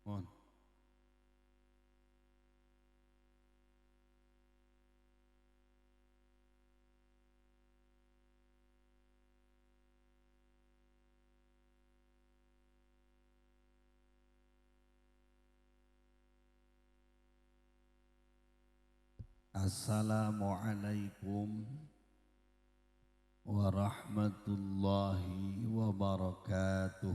Mohon. Assalamualaikum warahmatullahi wabarakatuh.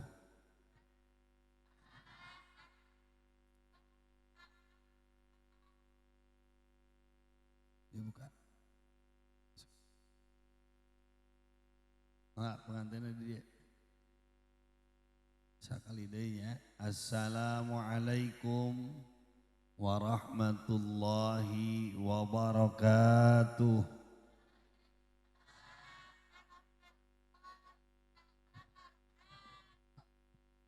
Ya bukan. Enggak, pengantinnya dia. Sekali deh ya. Assalamualaikum warahmatullahi wabarakatuh.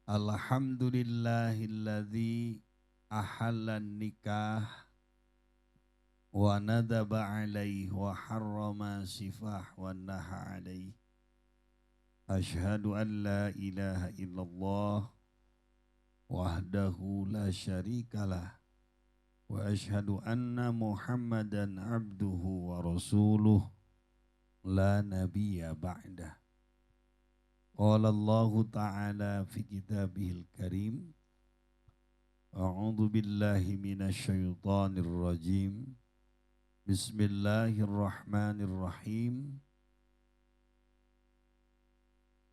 Alhamdulillahilladzi ahallan nikah wa nadaba alaih wa harrama sifah wa naha alaih. Ashhadu an la ilaha illallah wahdahu la syarikalah wa ashhadu anna muhammadan abduhu wa rasuluh la nabiyya ba'dah. Qala Allah ta'ala fi kitabihil karim a'udzu billahi minasy syaithanir rajim. Bismillahirrahmanirrahim.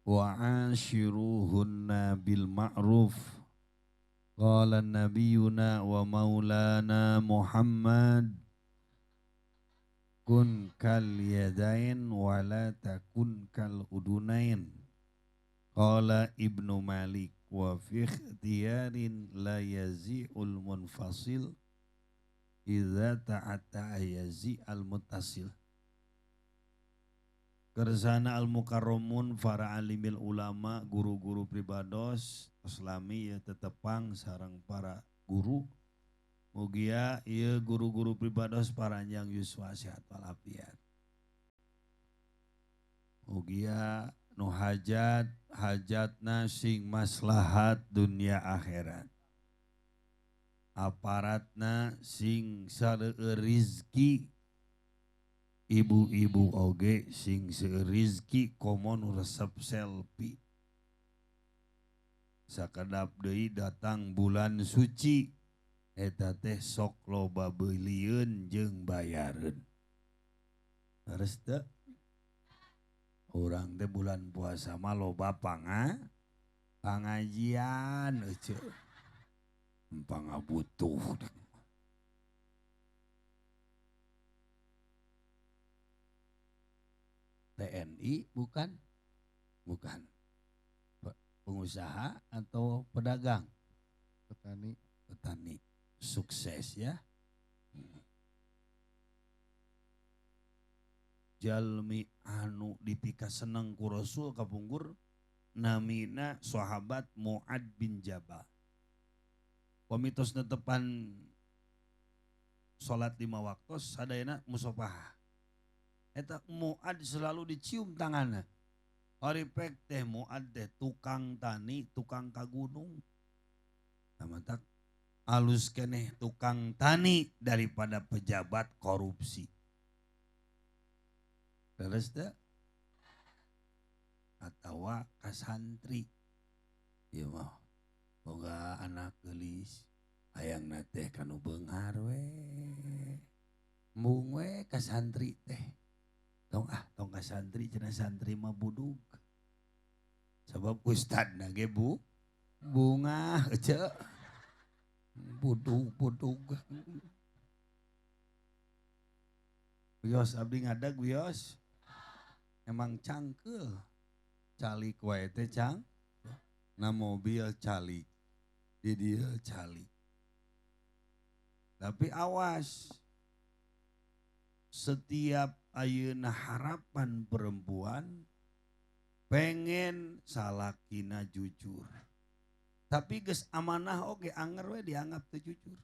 Wa ashiruhunna bil ma'ruf. Qala nabiyuna wa maulana Muhammad kun kal yadain wa la takun kal udunain. Qala Ibnu Malik wa fi ikhtiyarin la yazi'ul munfasil idza ta'atta yazi al muttasil. Kersana al mukarramun para alimil ulama guru-guru pribados islami ya tetepang sareng para guru mugia ieu guru-guru pribados paranjang yuswa sehat walafiat. Mugia nu hajatna sing maslahat dunia akhirat. Aparatna sing sareu rizki, ibu-ibu oge sing seurizki komon resep selfie. Sakedap deui datang bulan suci eta teh sok loba beulieun jeung bayareun. Leres teu? Urang teh bulan puasa mah loba pangajian euceu. Pangabutuh. TNI bukan? Bukan. Pengusaha atau pedagang? Petani. Petani. Sukses ya. Jalmi anu dipika seneng ku Rasul kapungkur namina sahabat Mu'ad bin Jabal. Pamitos netepan salat 5 waktu sadayana musafahah. Eta Mu'ad selalu dicium tanganna. Haripek teh Mu'ad teh tukang tani, tukang kagunung. Tamatak alus keneh tukang tani daripada pejabat korupsi. Terus teh atawa kasantri. Ieu mah boga anak geulis hayangna teh kanu beunghar we. Embung we ka santri teh. Tong ka santri cenah santri mah budug. Sabab ustadna ge bunga euceu. Budug. Wios abdi ngadag wios. Emang cangkeul. Calik wae teh cang. Na mobil calik. Di dieu calik. Tapi awas. Setiap ayeuna harapan perempuan pengen salakina jujur. Tapi geus amanah oge anger we dianggap teu jujur.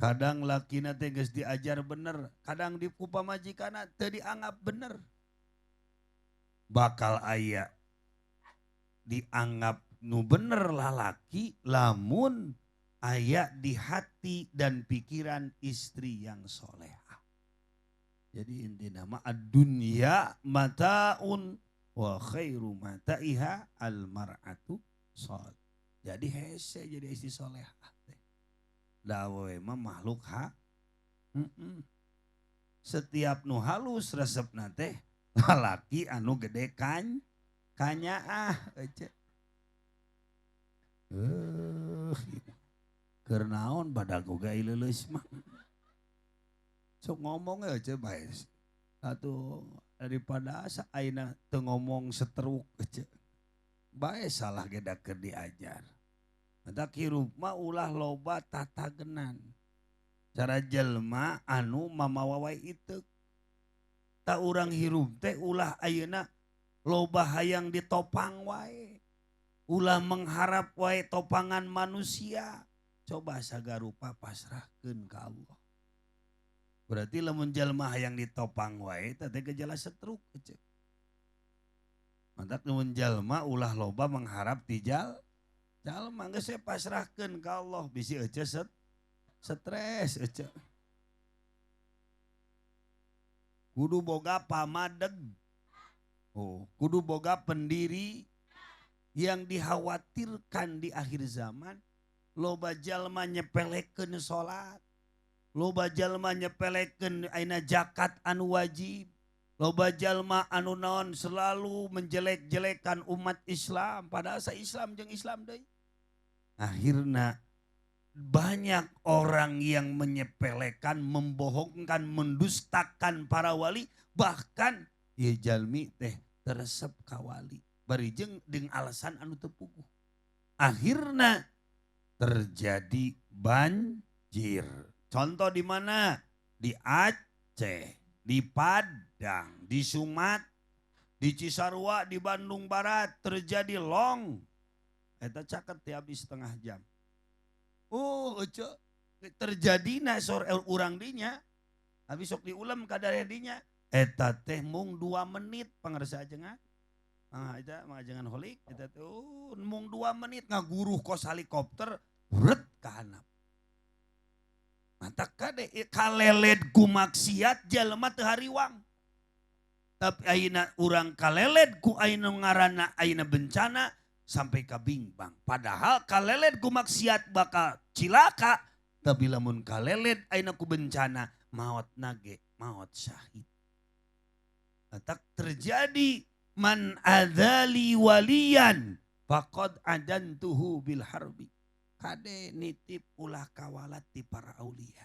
Kadang lakina teh geus diajar bener, kadang di ku pamajikana teu dianggap bener. Bakal aya dianggap nu bener lalaki lamun aya di hati dan pikiran istri yang solehah. Jadi intinya mah ad-dunya mataun wa khairu mataiha al-mar'atu shol. Jadi hese jadi istri solehah teh. Dawe mah makhluk setiap nu halus resepna teh lalaki anu gede kanyaah ece. Keur naon badag oge ileuleus mah. Sok ngomong aja bae. Atuh daripada asa ayeuna teu ngomong seteruk aja. Bae salah ge da keur diajar. Eta hirup mah ulah loba tatagenan. Cara jelema anu mamawa wae ieu. Ta urang hirup teh ulah ayeuna loba hayang ditopang wae. Ulah mengharap wae topangan manusia. Coba sagarupa pasrahkeun ka Allah. Berarti lamun jalma hayang ditopang wae teh gejala setruk cek. Mantak lamun jalma ulah loba mengharap ti jalma geus pasrahkeun ka Allah bisi ece stres ece. Kudu boga pamadeg. Kudu boga pendiri yang dikhawatirkan di akhir zaman. Loba jalma nyepelekeun salat, loba jalma nyepelekeun ayeuna zakat anu wajib, loba jalma anu naon selalu menjelek-jelekan umat Islam padahal sa Islam jeung Islam deui. Akhirna banyak orang yang menyepelekan, membohongkan, mendustakan para wali, bahkan ieu jalmi teh teresep ka wali bari jeung dengan alasan anu teu puguh. Akhirna terjadi banjir. Contoh di mana? Di Aceh, di Padang, di Sumatera, di Cisarua, di Bandung Barat terjadi long. Eta caket ti habis setengah jam. Terjadi na sore urang dinya. Habis sok diulam kadare dinya. Eta teh mung 2 menit pangarsa ajengan. Eta mangajengan holik eta tuh mung 2 menit ngaguruh kos helikopter ret ka handap. Mata kade kalelet ku maksiat jalma teu hariwang. Tapi ayeuna urang kalelet ku ayeuna ngaranna ayeuna bencana sampai ka bingbang. Padahal kalelet ku maksiat bakal cilaka, tapi lamun kalelet ayeuna ku bencana maot nage maot syahid. Mata terjadi man adzali waliyan faqad adantuhu bil harbi. Kade nitip ulah kawalat ti para aulia.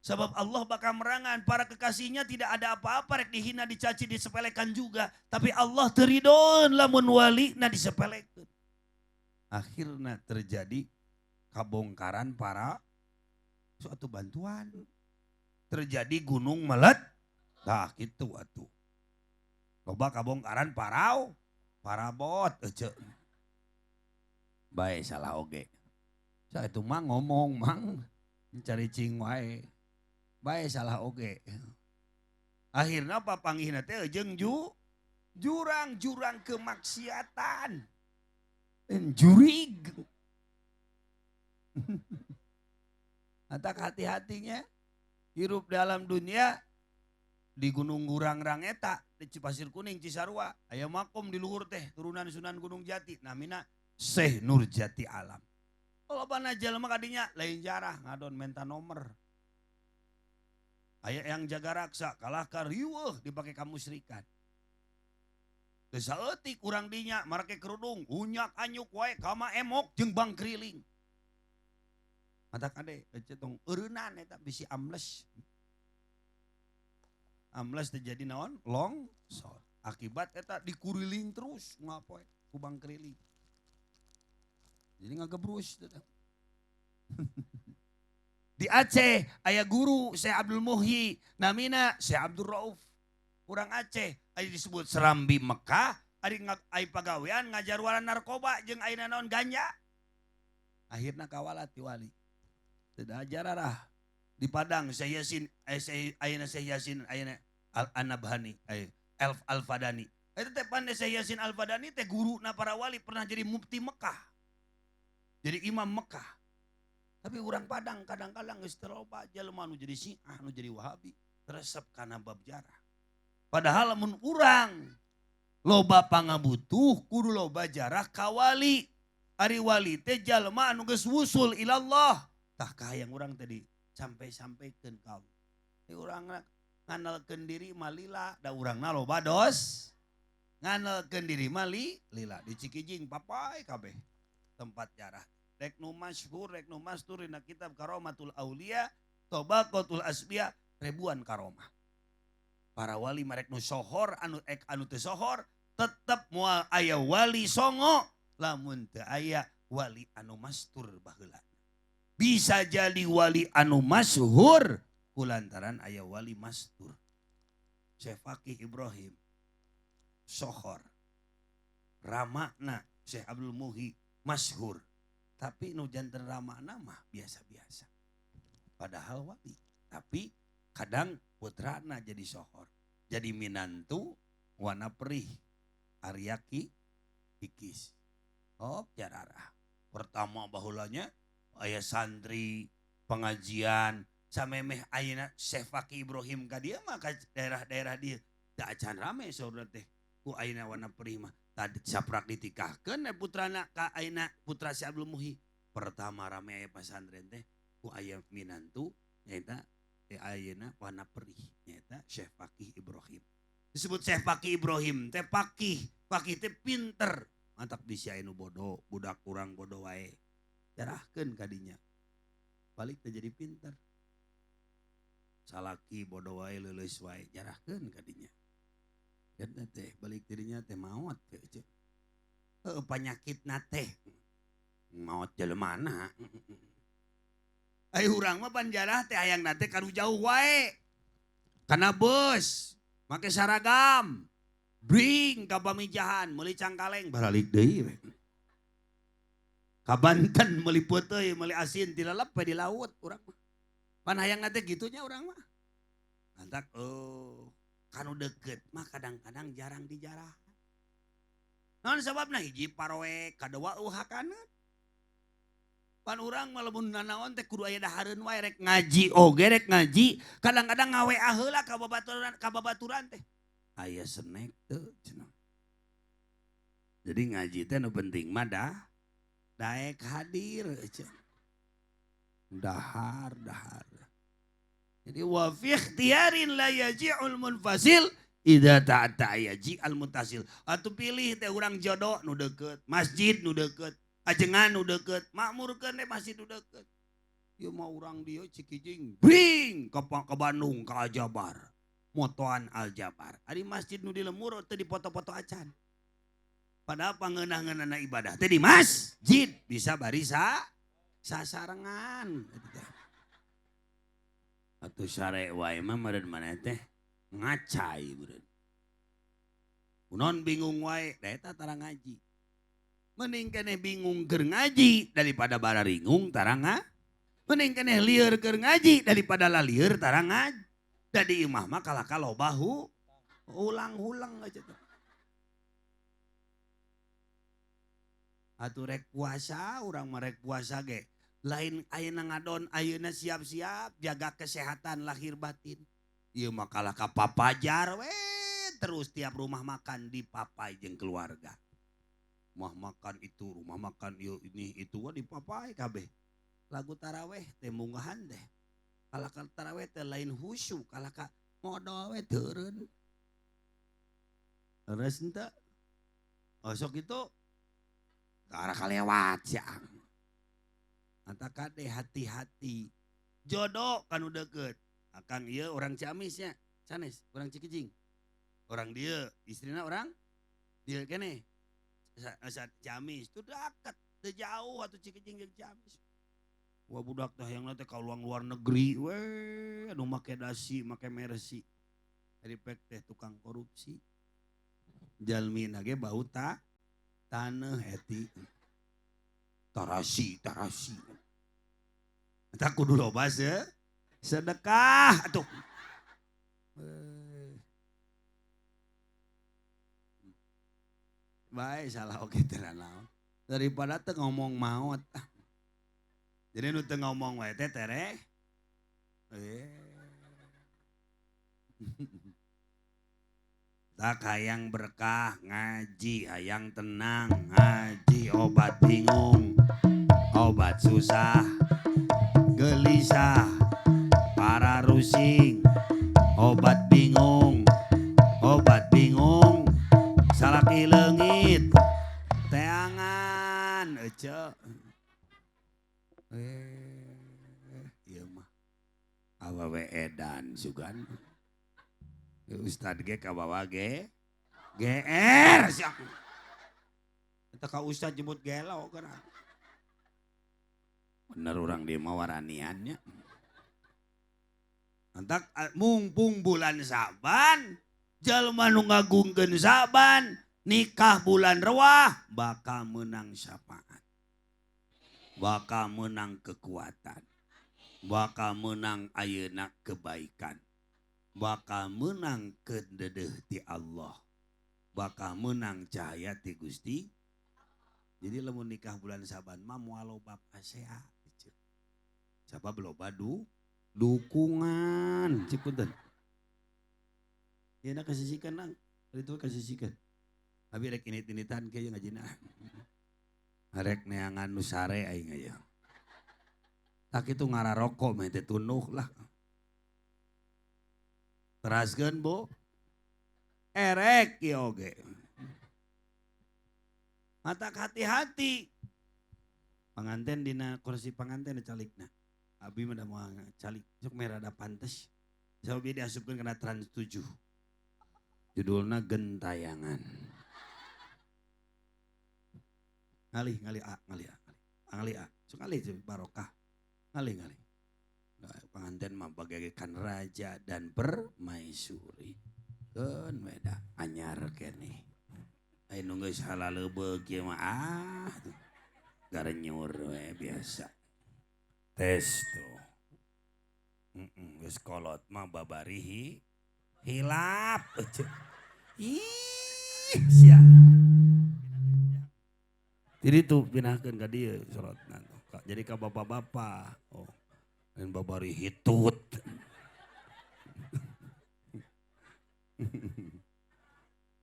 Sebab Allah bakal merangan para kekasihnya tidak ada apa-apa rek dihina dicaci disepelekan juga. Tapi Allah teridon lamun wali na disepelekan. Akhirnya terjadi kabongkaran para suatu bantuan. Terjadi gunung meledak. Nah gitu atuh. Loba kabongkaran parabot ece. Bae salah oge. Sa itu mah ngomong mang mencari cing wae. Bae salah oge. Akhirna papanggihna teh jeung jurang-jurang kemaksiatan. Jurig. Atak hati-hatinya hirup dalam dunia di Gunung Gurang-rang eta di Pasir Kuning Cisarua aya makom di luhur teh turunan Sunan Gunung Jati namina Syekh Nurjati Alam. Kalau bana jalma kadinya lain jarah ngadon menta nomor. Aya yang jaga raksa kalah ka riweuh dipake ka musyrikan. Geus saeutik urang dinya marake kerudung unyak anyuk wae kama emok jeung bangkriling. Mata kade ece tong eureunnan eta bisi ambles. Ambles terjadi naon? Longsor. Akibat eta dikuriling terus ngapoe ku bangkriling. Jadi ngagebrus. Di Aceh aya guru Syekh Abdul Muhyi namina Syekh Abdul Rauf. Urang Aceh aya disebut Serambi Mekah, ari pagawean ngajar waran narkoba jeung ayeuna naon ganja. Akhirna kawalat ti wali. Teu ajararah. Di Padang Syekh Yasin ayeuna Syekh Yasin ayeuna Al-Anabhani Al-Fadani Itu teh pandai Syekh Yasin Al-Fadani teh guru na para wali pernah jadi mufti Mekah. Jadi imam Mekah. Tapi orang Padang kadang-kadang geus teu loba jelema nu jadi Syiah, nu jadi Wahabi, resep kana bab jarah. Padahal mun urang loba pangabutuh kudu loba jarah ka wali. Ari wali teh jalma anu geus wusul ilallah. Tah kahayang urang tadi sampai-sampaikeun ka Allah. Urang nganalkeun diri malila, da urangna loba dos. Nganalkeun diri mali lila di Cikijing papai kabeh tempat jarah. Rek nu masyhur, rek nu mastur dina kitab Karomatul Aulia, Tobaqatul Asbiya, ribuan karomah. Para wali marek nu sohor anu teu sohor tetep moal aya wali songo lamun teu aya wali anu mastur baheula. Bisa jadi wali anu masyhur kulantaran aya wali mastur. Syekh Fakih Ibrahim sohor. Ramakna Syekh Abdul Muhi masyhur. Tapi nu janten ramakna mah biasa-biasa. Padahal wali. Tapi kadang putrana jadi sohor. Jadi minantu wana perih. Aryaki Ikis. Oh jararah. Pertama bahulanya aya santri pengajian samemeh ayeuna Syekh Fakih Ibrahim ka dieu mah ka daerah-daerah dieu da acan rame saudara teh ku ayeuna wana perih mah tadi saprak ditikahkeun putrana ka ayeuna putra si Abdul Muhi pertama rame aya pasantren teh ku aya minantu nyaeta ayeuna wana perih nyaeta Syekh Fakih Ibrahim disebut Syekh Fakih Ibrahim teh Fakih teh pinter mantap bisi anu bodoh budak kurang bodoh wae jarahkeun kadinya balik teh jadi pinter salaki bodoh wae leuleus wae jarahkeun kadinya dan teh balik dirinya teh maot teh panyakitna teh maot jeleumana ai urang mah pan jarah teh hayang teh kanu jauh wae kana bus make saragam bring ka pamijahan meuli cangkaleng baralik deui we ka Banten meuli peuteuy meuli asin ti lalap di laut urang mah pan hayang teh gitunya urang mah antak kanu deket mah kadang-kadang jarang dijarah naon sababna hiji paroe kadua uhakaneun pan urang mah lamun nanaon teh kudu aya dahareun wae rek ngaji oge rek ngaji kadang-kadang ngawea heula ka babaturan teh aya snack teu cenah jadi ngaji teh nu penting mah daek hadir dahar jadi wa fi ikhtiyarin la yaji'ul munfasil idza ta'ata yaji al mutasil atuh pilih teh urang jodoh nu deukeut masjid nu deukeut ajengan nu deukeut makmurkeun teh masjid nu deukeut ieu mah urang dieu Cikijing bring ka Bandung ka Aljabar motoan Aljabar ari masjid nu di lemur teu dipoto-foto acan padahal pangeunah-ngeunahna ibadah teh di masjid bisa barisa sasarengan atuh sare wae mah meureun maneh teh ngacai meureun kunaon bingung wae da eta tara ngaji mending keneh bingung keur ngaji daripada bararingung tara mending keneh lieur keur ngaji daripada lalieur tara ngaji jadi imah mah kalaka loba ulang-ulang aja tuh atuh rek puasa urang mah rek puasa ge lain ayeuna ngadon ayeuna siap-siap jaga kesehatan lahir batin ieu mah kalaka papajar we terus tiap rumah makan dipapai jeung keluarga rumah makan itu rumah makan ieu ini itu dipapai kabeh lagu taraweh teh munggahan teh kalaka taraweh teh lain khusyuk kalaka modal we teureun leres henteu sok itu arah kalewat siang anta kade hati-hati jodoh kanu deket akang ieu orang Ciamisnya sanes orang Cikijing orang dia istrina orang dia kene Ciamis itu dekat teu jauh atuh Cikijing jeung Ciamis wah budak teh hayang teh ka luar negeri we anu make dasi make mercy ari pek teh tukang korupsi jalmina ge bau taneuh heti tarasi eta kudu loba sedekah atuh Baik salah oke naon. Daripada teu ngomong maot. Jadi nu teu ngomong wae teh tere. Tak hayang berkah ngaji, hayang tenang ngaji, obat bingung, obat susah, gelisah, para rusing, obat bingung, salaki leungit, teangan, ece. Ieu mah awewe edan sugan. Ustad ge kabawa ge GR siap. Eta ka ustad jemput gelo kan. Bener urang di mawaraniannya. Antak mumpung bulan Saban, jalma nu ngagungkeun Saban, nikah bulan Rewah bakal menang syafaat. Bakal menang kekuatan. Bakal menang ayeuna kebaikan. Bakal menang kededeh ti Allah. Bakal menang cahaya ti Gusti. Jadi lamun nikah bulan Saban mah moal loba pasea. Sabab loba dukungan cipunten. Yeuna kasisikan nang, itu kasisikan. Abi rek init-initan kieu ngajina. Rek neangan nu sare aing aya. Tak itu ngararoko mah teh tunuh lah. Teraskeun Bu. Erek kieu oge. Matak hati-hati. Panganten dina kursi panganten calikna. Abi mah da moal calik sok merah da pantes. Sabab dia diasupkeun kana Trans 7. Judulna Gentayangan. Ngalih A. Sok ngalih barokah. Ngalih. Nah, panganten mah bagaikan raja dan permaisuri. Keun beda anyar keneh. Ai nu geus halalebeug kieu mah garenyur we biasa. Tes tuh. Geus kolot mah babarihi hilap. Ih, sia. Jadi tuh pinahkeun ka dieu sorotna tuh. Jadi ka bapak-bapak. Oh. Dan babari hitut.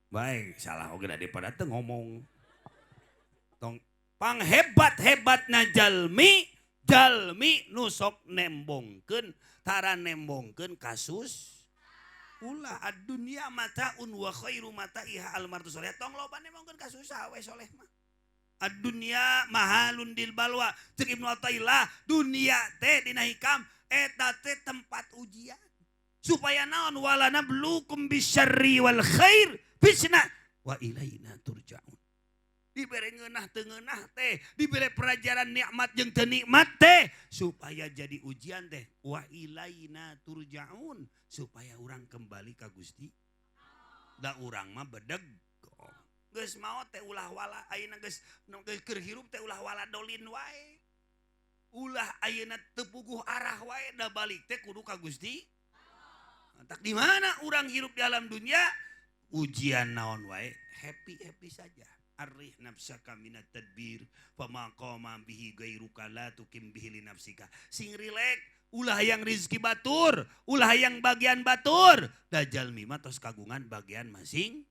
Baik, salah oge daripada teu ngomong. Tong panghebat-hebatna jalmi nu sok nembongkeun, tara nembongkeun kasus ulah ad-dunya mataun wa khairu mataiha al-martu soleh. Tong loba nembongkeun kasus we soleh mah. Ad-dunya mahalun dil balwa. Cek Ibnu Athaillah, dunia teh dina hikam eta teh tempat ujian. Supaya naon walana blukum bisyarri wal khair bisna wa ilaina turja'un. Dibere ngeunah teu ngeunah teh, dibere pelajaran nikmat jeung teu nikmat teh supaya jadi ujian teh wa ilaina turja'un supaya urang kembali ka Gusti. Da urang mah bedeg. Geus maot teh ulah wala ayeuna geus keur hirup teh ulah wala dolin wae. Ulah ayeuna teu puguh arah wae da balik teh kudu ka Gusti. Tak di mana urang hirup di alam dunia ujian naon wae happy saja. Arih nafsaka minat tadbir fama qama bihi ghairuka la tukim bihi li nafsika. Sing rilek ulah yang rizki batur, ulah yang bagian batur. Da jalmi mah tos kagungan bagian masing.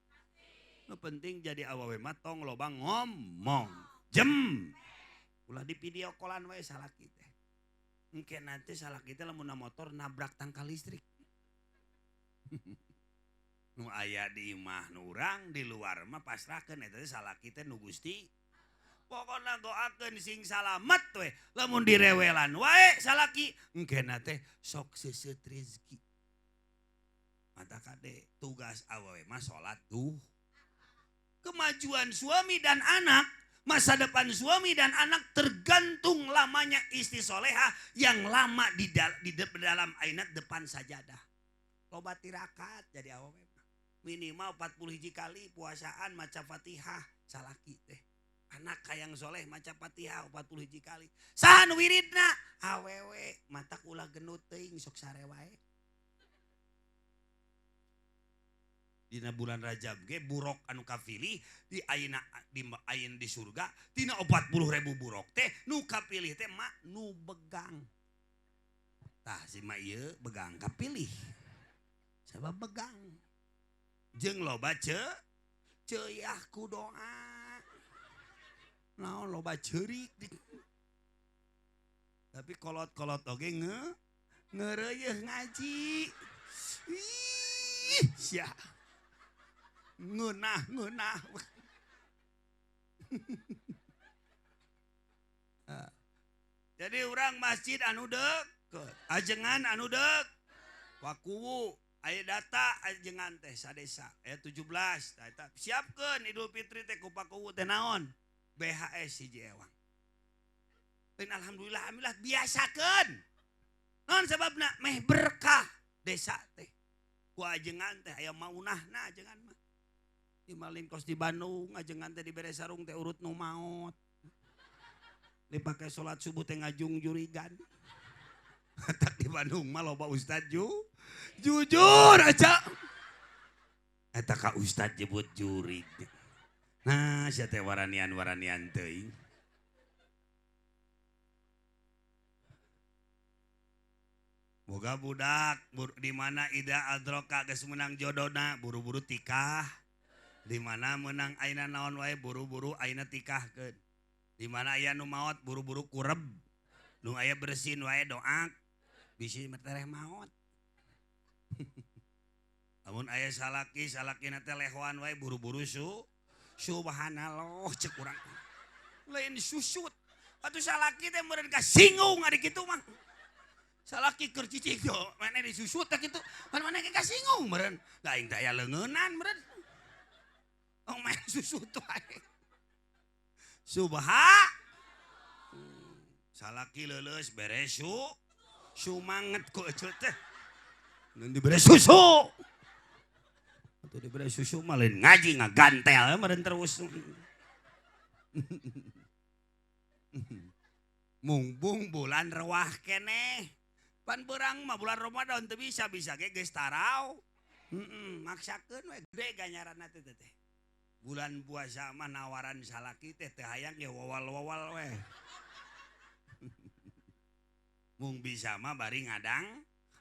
Nu penting jadi awewe mah tong loba ngomong. Jem. Ulah di video callan wae salaki teh. Engke nanti salaki teh lamun motor nabrak tangkal listrik. Nu aya di imah nu urang di luar mah pasrahkeun eta teh salaki teh nu Gusti. Pokona doakeun sing salamet we. Lamun direwelan wae salaki engke teh sok seuseut rezeki. Mata kade tugas awewe mah salat duh. Kemajuan suami dan anak, masa depan suami dan anak tergantung lamanya istri soleha yang lama di dalam ainat depan sajadah. Loba tirakat jadi awewe minimal 40 hiji kali puasaan maca Fatihah salaki teh. Anak kayang soleh maca Fatihah 40 hiji kali. Sahan wiridna awewe matak ulah genut teuing sok sare wae. Dina bulan Rajab ge burok anu kapilih di ayeuna di surga tina 40.000 burok teh nu kapilih teh mak nu begang. Tah si mak ieu begang kapilih. Sabab begang. Jeung loba ceuyah ku doa. Naon loba ceurik. Tapi kolot-kolot oge ngeureuyeun ngaji. Ih, sia. Ngeunah. Jadi orang masjid anu deukeut, ajengan anu deuk. Wakuwu aya data ajengan teh sadesa aya 17 tah eta siapkeun Idul Fitri teh ku pakuwu teh naon? BHS hiji ewang. Dan alhamdulillah biasakeun. Naon sababna meh berkah desa teh. Ku ajengan teh aya maunahna ajengan mah. Di malin kos di Bandung ajengan teh dibere sarung teh urut nu maot. Dipake salat subuh teh ngajung jurigan. Tak di Bandung mah loba ustad jujur aja. Eta ka ustad jebut jurig. Nah, sia teh waranian teuing. Boga budak di mana ida adroka geus menang jodona buru-buru tikah. Di mana menang aina naon wae buru-buru aina tikahkeun. Di mana aya nu maot buru-buru kureb. Nu aya bersin wae doak. Bisi tereh maot. Lamun aya salakina teh lehoan wae buru-buru subhanallah cek urang. Lain susut. Atuh salaki teh meureun kasinggung ari kitu mah. Salaki keur cicing yo, mane disusut teh kitu. Mane ge kasinggung meureun. Da aing teh aya leungeunan meureun. Oh main susut wae. Salaki leuleus beres sumanget ku eceut teh. Mun dibere susu. Atuh dibere susu mah lain ngaji ngagantel meureun terus. Mungbung bulan rewah keneh. Pan beurang mah bulan Ramadan teu bisa ge geus tarau. Maksakeun we gede ganjaranna teh teh. Bulan puasa mah nawaran salaki teh hayang ya wawal-wawal we. Mung bisa mah bari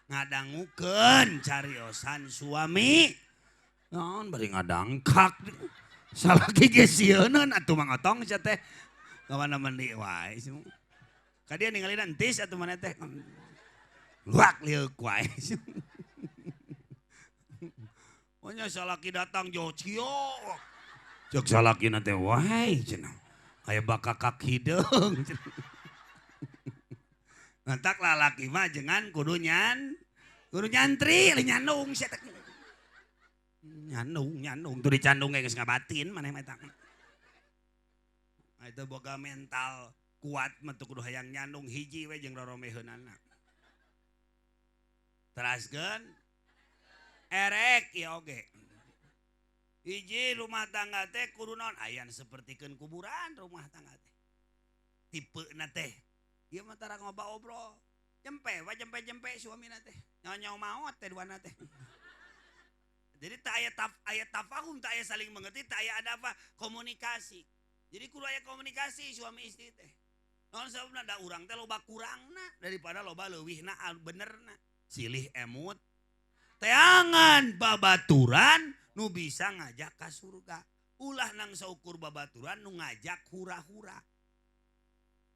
ngadangukeun cariosan suami. Naon bari ngadangkak. Salaki ge sieunun atuh mangotong sia teh. Kawana mandi wae. Ka dia ningalina entis atuh maneh teh. Luak liuk wae. Pokoknya salaki datang jociok. Cek salaki nate wae cenah. Aya bakakak hideung. Ngantak lalaki mah jengan kudu nyantri nyandung sia teh. Nyandung tuh dicandung geus ngabatin maneh mah eta. Eta boga mental kuat mah teu kudu hayang nyandung hiji we jeung roromeheunana. Teraskeun erek ieu oge. Hiji rumah tangga teh kudu naon ayan sapertikeun kuburan rumah tangga teh. Tipeuna teh ieu mah tara ngobrol. Jempe suamina teh. Nyawa maot teh duana teh. Jadi tak aya tafahum, tak aya saling mengerti, tak aya ada apa komunikasi. Jadi kudu aya komunikasi suami istri teh. Naon sababna da urang teh loba kurangna daripada loba leuwihna benerna. Silih emut. Teangan babaturan nu bisa ngajak ka surga. Ulah nang saukur babaturan nu ngajak hura-hura.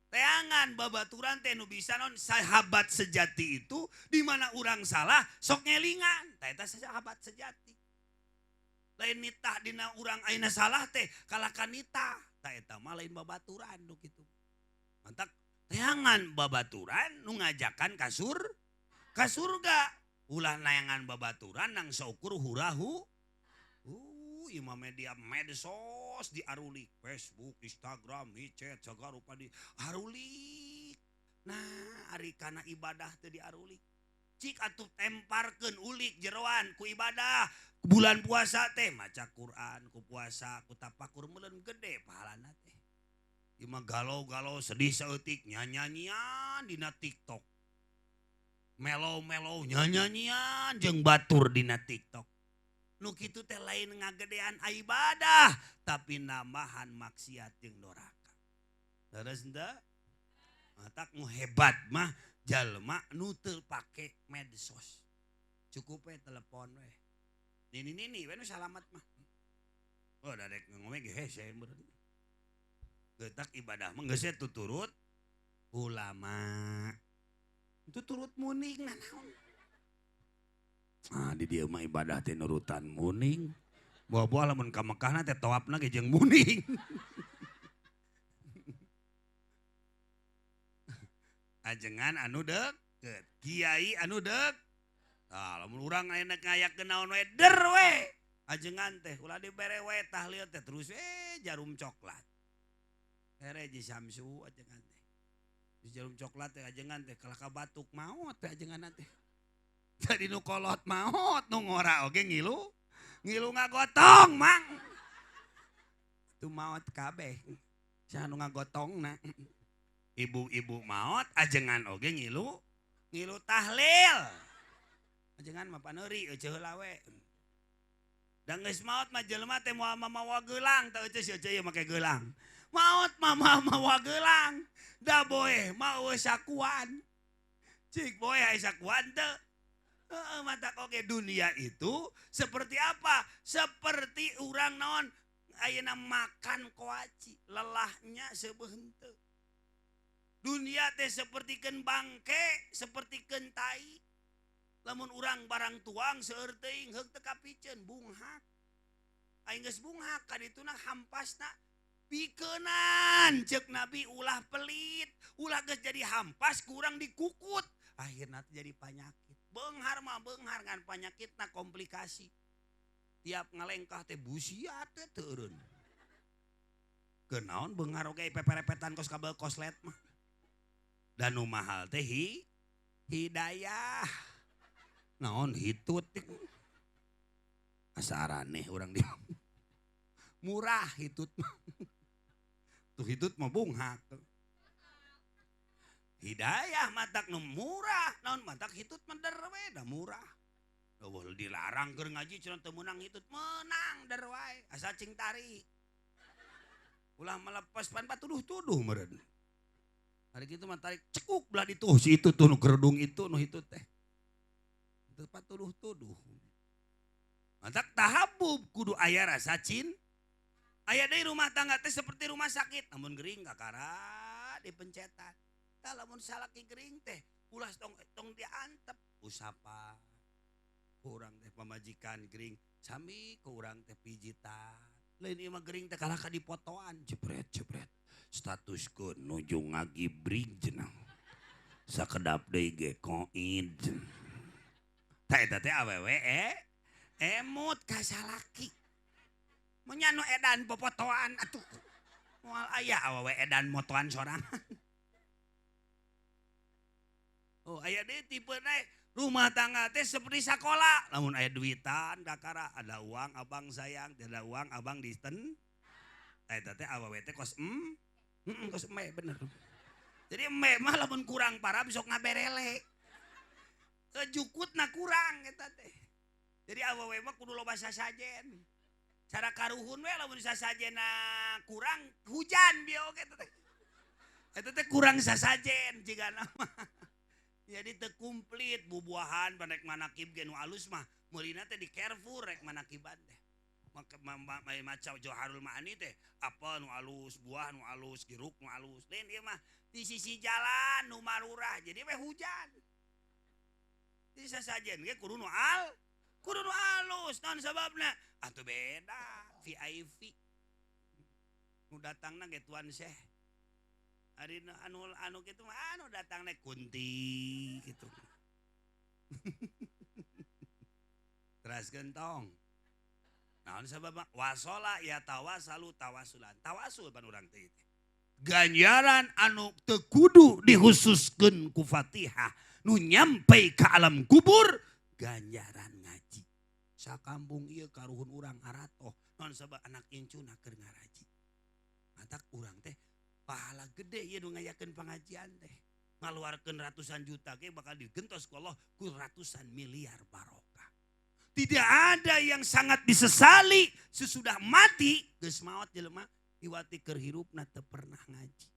Teangan babaturan teh nu bisa non sahabat sejati itu di mana urang salah sok ngelingan. Tah eta sahabat sejati. Lain nitah dina urang ayeuna salah teh kalakan nitah. Tah eta mah lain babaturan nu kitu. Mantak teangan babaturan nu ngajakan ka surga. Ulah nayangan babaturan nang saukur hurahu. Imam media medsos di arulik Facebook, Instagram, WeChat, segala rupa di arulik. Nah, ari kana ibadah teh di arulik. Cik atuh temparkeun ulik jeroan ku ibadah. Bulan puasa teh maca Quran, ku puasa, ku tapakur meuleun gede pahalana teh. Ieu mah galau-galau sedih saeutik nyanyian dina TikTok. Melo-melo nyanyian jeung batur dina TikTok. Nu kitu teh lain ngagedean ibadah tapi namahan maksiat jeung doraka. Terus henteu? Tak nu hebat mah jalma nu teu pake medsos. Cukup we telepon we. Nini we nu salamat mah. Oh da rek ngomong ge hese bener. Geutak ibadah mah geus tuturut ulama. Itu turut muning naon. Ah di dieu mah ibadah teh nurutan muning. Buah-buah lamun ka Mekahna teh tawafna ge jeung muning. Ajengan anu deket, kiai anu deket. Nah, lamun urang aya ngayakeun naon we der we. Ajengan teh ulah dibere we tahlil teh terus jarum coklat. Here ji Samsu ajengan teh. Di jarum coklat teh ajengan teh kalaka batuk maot teh ajengan teh. Jadi nu kolot maot nu ngora oge ngilu. Ngilu ngagotong mang. Tu maot kabeh. Sa nu ngagotongna. Ibu-ibu maot ajengan oge ngilu tahlil. Ajengan mah paneuri eueuh heula we. Da geus maot mah jelema teh moal mawa geulang teh eueuh eueuh ieu make geulang. Maot mah mawa geulang. Da boe mah eueuh sakuan. Cik boe aya sakuan teu. Heeh mata oge dunia itu seperti apa? Seperti urang naon ayeuna makan koaci, lelahnya seubeuh henteu. Dunia teh sepertikeun bangke, sepertikeun tai. Lamun urang barang tuang seueur teuing heug teu kapikeun bunghak. Aing geus bunghak ka dituna hampasna pikeunaan ceuk Nabi ulah pelit, ulah geus jadi hampas kurang dikukut, akhirna jadi penyakit. Beunghar mah beunghar ngan panyakitna komplikasi. Tiap ngalengkah teh busiat teh teu eureun. Kenaon beunghar oge peperepetan kos kabel koslet mah. Dan nu mahal teh hidayah. Naon hitut asaraneh urang di murah hitut mah. Tuh hitut mah bunghak. Hidayah matak nu murah, naon matak hitut mah der we da murah. Eueuh dilarang keur ngaji cenah teu meunang hitut menang der wae asa cing tari. Ulah melepas pan patuduh-tuduh meureun. Hari kitu mah tarik cekuk belah dituh si itu tuh nu kerudung itu nu hitut teh. Tempat tuduh-tuduh. Matak tahabub kudu aya rasa cin. Aya deui rumah tangga teh seperti rumah sakit, namun gering kakara dipencetan. Tah lamun salaki gering teh ulah tong diantep usapa. Kurang teh pamajikan gering sami ku urang teh pijitan. Lain ieu mah gering teh kalaka dipotoan jebret. Statuskeun nuju ngagibrig cenah. Sakedap deui ge koid. Tah eta teh awewe emut ka salaki. Munya nu edan popotoan atuh. Moal aya awewe edan motoan sorangan. Oh aya deui tipena rumah tangga teh seperti sakola. Lamun aya duitan kakara ada uang abang sayang, tidak ada uang abang disten. Eta teh awewe teh kos kos bener. Jadi mah lamun kurang parah besok ngaberele. Kejukutna kurang eta teh. Jadi awewe mah kudu loba sasajen. Cara karuhun we lamun sasajena kurang hujan bieu oge teh. Eta teh kurang sasajen jigana mah. Jadi teu komplit bubuahan rek manakib ge nu alus mah meulina teh di Carrefour rek manakiban teh. Maca Joharul Ma'ani teh apel nu alus, buah nu alus, jeruk nu alus. Lain ieu mah di sisi jalan nu marurah jadi we hujan. Di sasajen ge kudu nu alus. Naon sababna? Atuh beda VIP. Nu datangna ge tuan Syekh. Ari anu kitu mah anu datangna kunti gitu. Teraskeun tong. Naon sababna? Wasola ya tawasalu tawasulan. Tawasul pan urang teh. Ganjaran anu teu kudu dihususkeun ku Fatihah nu nyampe ka alam kubur ganjaran ngaji. Sakampung ieu karuhun urang aratoh naon sabab anak incuna keur ngaraji. Matak urang teh pahala gede ieu nu ngayakeun pangajian teh. Ngaluarkeun ratusan juta ge bakal digentos ku Allah ku ratusan miliar barokah. Tidak ada yang sangat disesali sesudah mati. Geus maot jelema iwati keur hirupna teu pernah ngaji.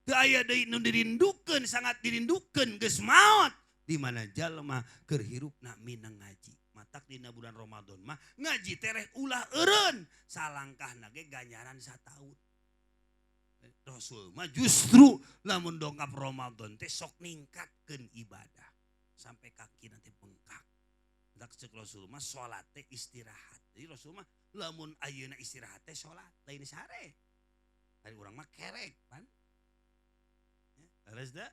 Teu aya deui nu dirindukeun, sangat dirindukeun geus maot. Di mana jalma keur hirupna minang ngaji. Matak dina bulan Ramadan mah ngaji tereh ulah eureun. Salangkahna ge ganjaran sataun. Rasul mah justru lamun dongkap Ramadan teh sok ningkatkeun ibadah sampai kaki nanti bengkak. Tak cek Rasul mah salat teh istirahat. Jadi Rasul mah lamun ayeuna istirahat teh salat lain sare. Hari urang mah kerek pan. Ya, leres da?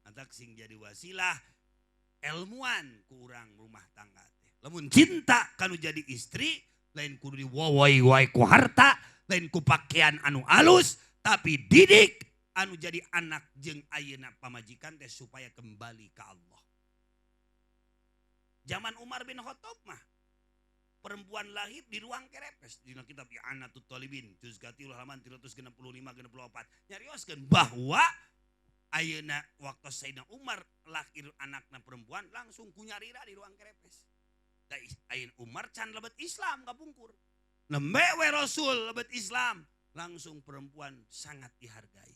Antak sing jadi wasilah ilmuwan ku urang rumah tangga teh. Lamun cinta kanu jadi istri lain kudu diwawai-wai ku harta, lain ku pakaian anu alus, tapi didik anu jadi anak jeung ayeuna pamajikan teh supaya kembali ka Allah. Zaman Umar bin Khattab mah perempuan lahir di ruang kerepes dina kitab I'anatut Thalibin juz katilu halaman 365-64 nyarioskeun bahwa ayeuna waktu Sayyidina Umar lahir anakna perempuan langsung kunyarira di ruang kerepes. Da ayeuna Umar can lebet Islam kapungkur. Nembe we Rasul lebet Islam langsung perempuan sangat dihargai.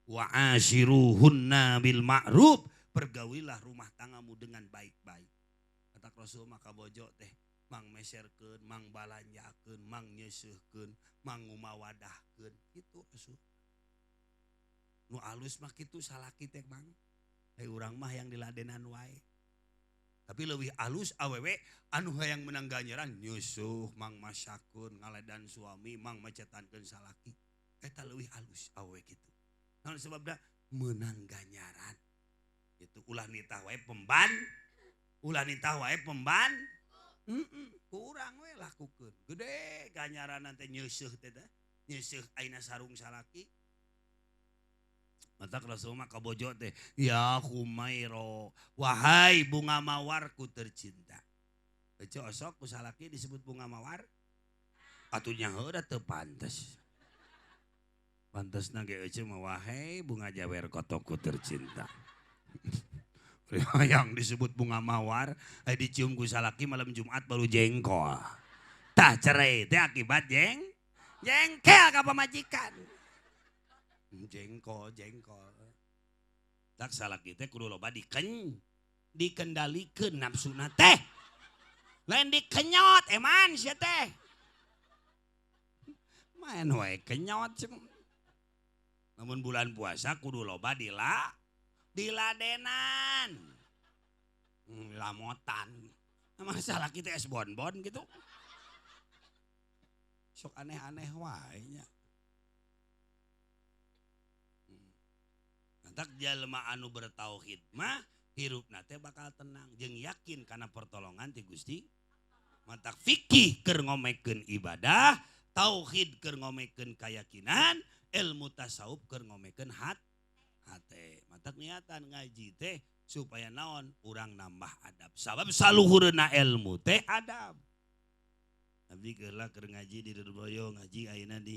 Wa ashiruhunna bil ma'ruf, pergaulilah rumah tanggamu dengan baik-baik. Kata Rasul maka bojo teh mang meserkeun, mang balanjakeun, mang nyeuseurkeun, mang ngumawadahkeun kitu Rasul. Nu alus mah kitu salaki teh mang. Urang mah yang diladenan wae. Tapi leuwih alus awewe anu hayang menang ganjaran nyusuh, mang masakeun, ngaledan suami, mang macetankeun salaki. Eta leuwih alus awewe kitu. Naon sebabna menang ganjaran. Itu ulah nitah wae pemban. Ulah nitah wae pemban. Kurang we lakukeun. Gede ganjaran teh nyeuseuk teh teh. Nyeuseuk ayeuna sarung salaki. Matak Rasul mah ka bojo teh, ya Humairo, wahai bunga mawarku tercinta. Ece osok ku salaki disebut bunga mawar. Atunya heuda teu pantes. Pantesna ge ece mah wahai bunga jawer kotokku tercinta. Yang disebut bunga mawar, dicium ku salaki malam Jumat baru jengkol. Tah cerai teh akibat jengkel ka pamajikan. Jengkol. Tak salaki teh kudu loba dikendalikeun nafsuna teh. Lain dikenyot eman sia teh. Main wae kenyot. Namun bulan puasa kudu loba diladenan, lamotan, masalah kita es bonbon gitu, sok aneh-aneh wae nya. Antak jalma anu bertauhid mah hirupna teh bakal tenang, jeung yakin karena pertolongan ti Gusti. Mantak fikih keur ngomekeun ibadah, tauhid keur ngomekeun keyakinan, ilmu tasawuf keur ngomekeun hate. Matak niatan ngaji teh supaya naon urang nambah adab. Sabab saluhurna ilmu teh adab. Abdi geula keur ngaji di Lirboyo, ngaji ayeuna di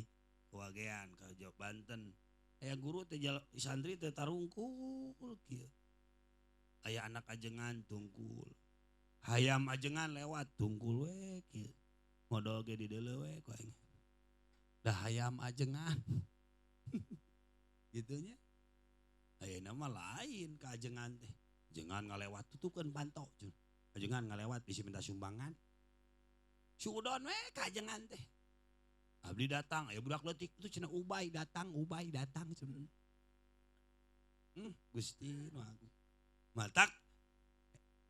Wagean ka Jog Banten. Aya guru teh santri teh tarungkul kieu. Aya anak ajengan tungkul. Hayam ajengan lewat tungkul we kieu. Modal ge di deuleu we ku aing. Da hayam ajengan. Gitunya. Ayeuna mah lain ka ajengan teh. Ajengan ngalewat tutupkeun pantau. Ajengan ngalewat bisi minta sumbangan. Suudon we ka ajengan teh. Abdi datang, aya budak leutik itu cenah Ubay datang cenah. Gusti nu agung. Matak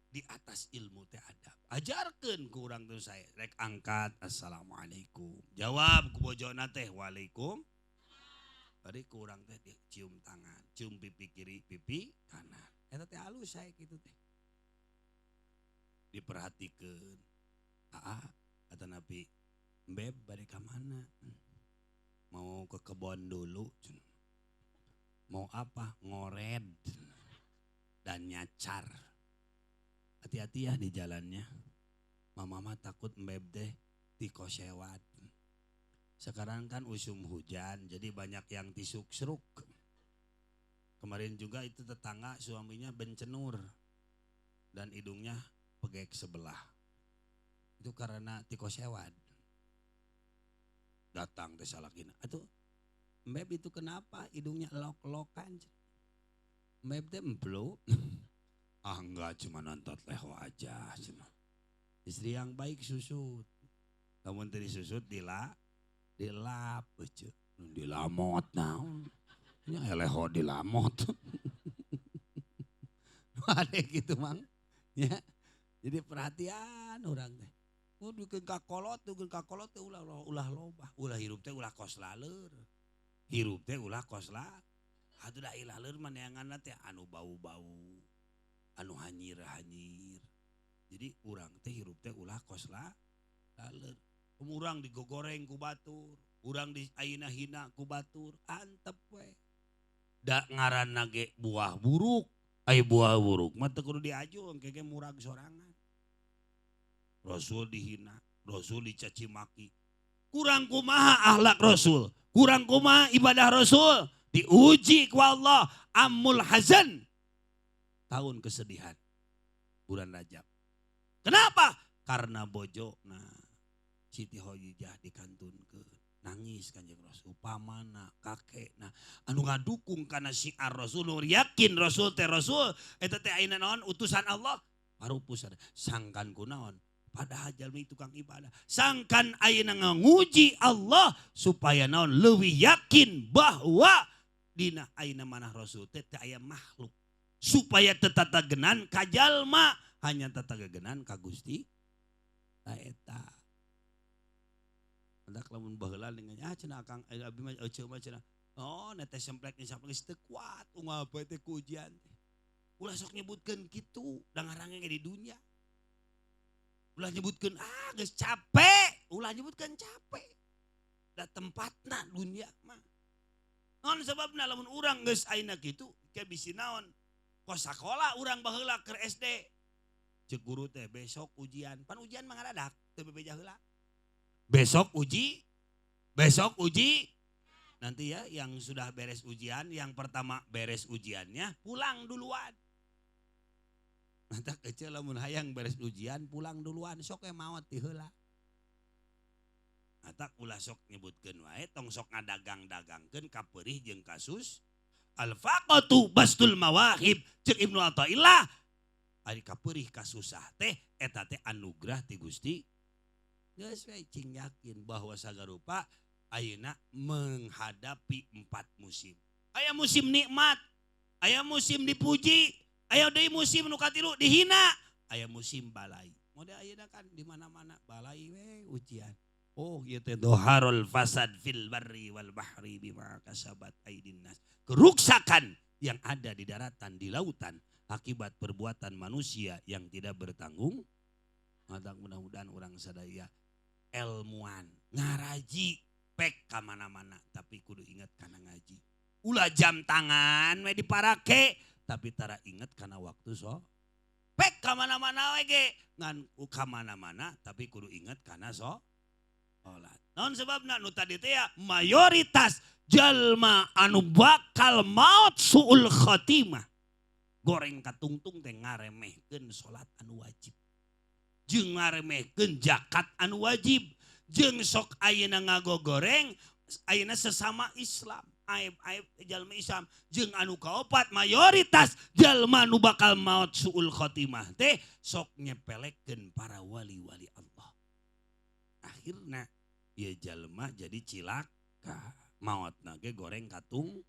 di atas ilmu teh adab. Ajarkeun ku urang teh saya. Rek angkat assalamualaikum. Jawab ku bojona teh waalaikum. Bari ku urang teh cium tangan, cium pipi kiri, pipi kanan. Eta teh halus saya kitu teh. Diperhatikeun. Kata Nabi, "Beb bari ka mana?" "Mau ke kebon dulu." "Mau apa?" "Ngored dan nyacar." Hati-hati ya di jalannya. Mama takut Mbeb teh tikosewat. Sekarang kan usum hujan, jadi banyak yang tisuk-seruk. Kemarin juga itu tetangga suaminya bencenur dan hidungnya pegek sebelah. Itu karena tiko sewad. Datang teh salakina. Atuh Mbeb itu kenapa hidungnya lok-lokan? Mbeb teh emplu. Ah enggak, cuma nonton leho aja. Cuma. Istri yang baik susut. Namun tadi susut dilap. Dilamot naon. Ya leho dilamot. Ada gitu mang. Ya. Jadi perhatian orang teh. Dukeun kakolot teh ulah loba. Ulah hirup teh ulah kos laleur. Hirup teh ulah kos laleur. Atuh da ilaleur maneanganna teh anu bau-bau. Anu hanyir-hanyir. Jadi urang teh hirup teh ulah kos laleur. Urang digogoreng ku batur. Urang di ayeuna hina ku batur. Antep we. Da ngaranna ge buah buruk. Ai buah buruk mah teu kudu diajuang kege murag sorangan. Rasul dihina, Rasul dicaci maki. Kurang kumaha akhlak Rasul, kurang kumaha ibadah Rasul. Diuji ku Allah, amul hazan. Tahun kesedihan, bulan Rajab. Kenapa? Karena bojona Siti Khadijah dikantunkeun. Nangis Kanjeng Rasul, pamana, kakekna anu ngadukung kana syiar Rasul, yakin Rasul teh Rasul, eta teh ayeuna naon utusan Allah, parupus sangkan kunaon. Padahal jalmi tukang ibadah. Sangkan ayeuna nguji Allah supaya naon leuwih yakin bahwa dina ayeuna manah Rasul teh aya makhluk. Supaya teu tatagenan ka jalma, hanya tatagenan ka Gusti eta. Hendak lamun baheula dengan cenah akang abi mah eceu mah cenah. Oh, nete semplek teu kuat unggal bae teh ku ujian teh. Ulah sok nyebutkeun kitu da ngarange di dunia. Ulah nyebutkan geus capek, ulah nyebutkan capek. Da tempatna dunia mah. Non sebabna lamun urang geus ayeuna kitu, ke bisi naon? Kos sakola urang baheula keur SD. Ceuk guru teh besok ujian, pan ujian mah ngaradak teu bebeja heula. Besok uji. Nanti ya yang sudah beres ujian, yang pertama beres ujiannya pulang duluan. Mata kecil lamun hayang beres ujian pulang duluan sok maot ti heula. Mata ulah sok nyebutkeun wae tong sok ngadagang-dagangkeun kapeurih jeung kasus al-faqatu bastul mawahib ceuk Ibnu Athaillah ari kapeurih kasusah teh eta teh anugerah ti Gusti. Geus we cing yakin bahwa sagarupa ayeuna menghadapi 4 musim. Aya musim nikmat, aya musim dipuji, aya deui musim nu katilu dihina, aya musim balai. Mode ayeuna kan di mana-mana balai we ujian. Oh, ieu teh doharul fasad fil barri wal bahri bima kasabat aidin nas. Keruksakan yang ada di daratan, di lautan akibat perbuatan manusia yang tidak bertanggung. Mudah-mudahan orang sadaya ilmuwan, ngaraji, pek ka mana-mana tapi kudu ingat kana ngaji. Ulah jam tangan we diparake tapi tara inget karena waktu so. Pek ka mana-mana we ge ngan ka mana-mana tapi kudu inget karena so. Olat. Naon sebabna nu tadi teh ya mayoritas jalma anu bakal maut suul khatimah. Goreng katungtung teh ngaremehkeun salat anu wajib. Jeung ngaremehkeun zakat anu wajib. Jeung sok ayeuna ngagogoreng ayeuna sesama Islam. Aib-aib jalma Islam jeung anu kaopat mayoritas jalma nu bakal maut suul khotimah teh sok nyepelekeun para wali-wali Allah. Akhirna ieu jalma jadi cilaka. Mautna ge goreng katung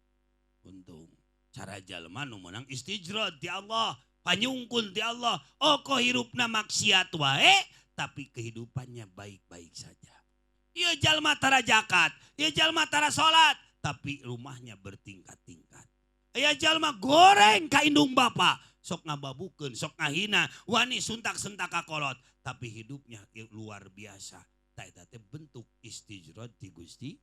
untung. Cara jalma nu meunang istijrad ti Allah, panyungkun ti Allah. Oh kok hirupna maksiat wae tapi kehidupannya baik-baik saja. Ieu jalma tara zakat, ieu jalma tara salat tapi rumahnya bertingkat-tingkat. Aya jalma goreng ka indung bapa, sok ngababukeun, sok ngahina, wani suntak-sentak ka kolot, tapi hidupnya luar biasa. Ta eta teh bentuk istijrad ti Gusti.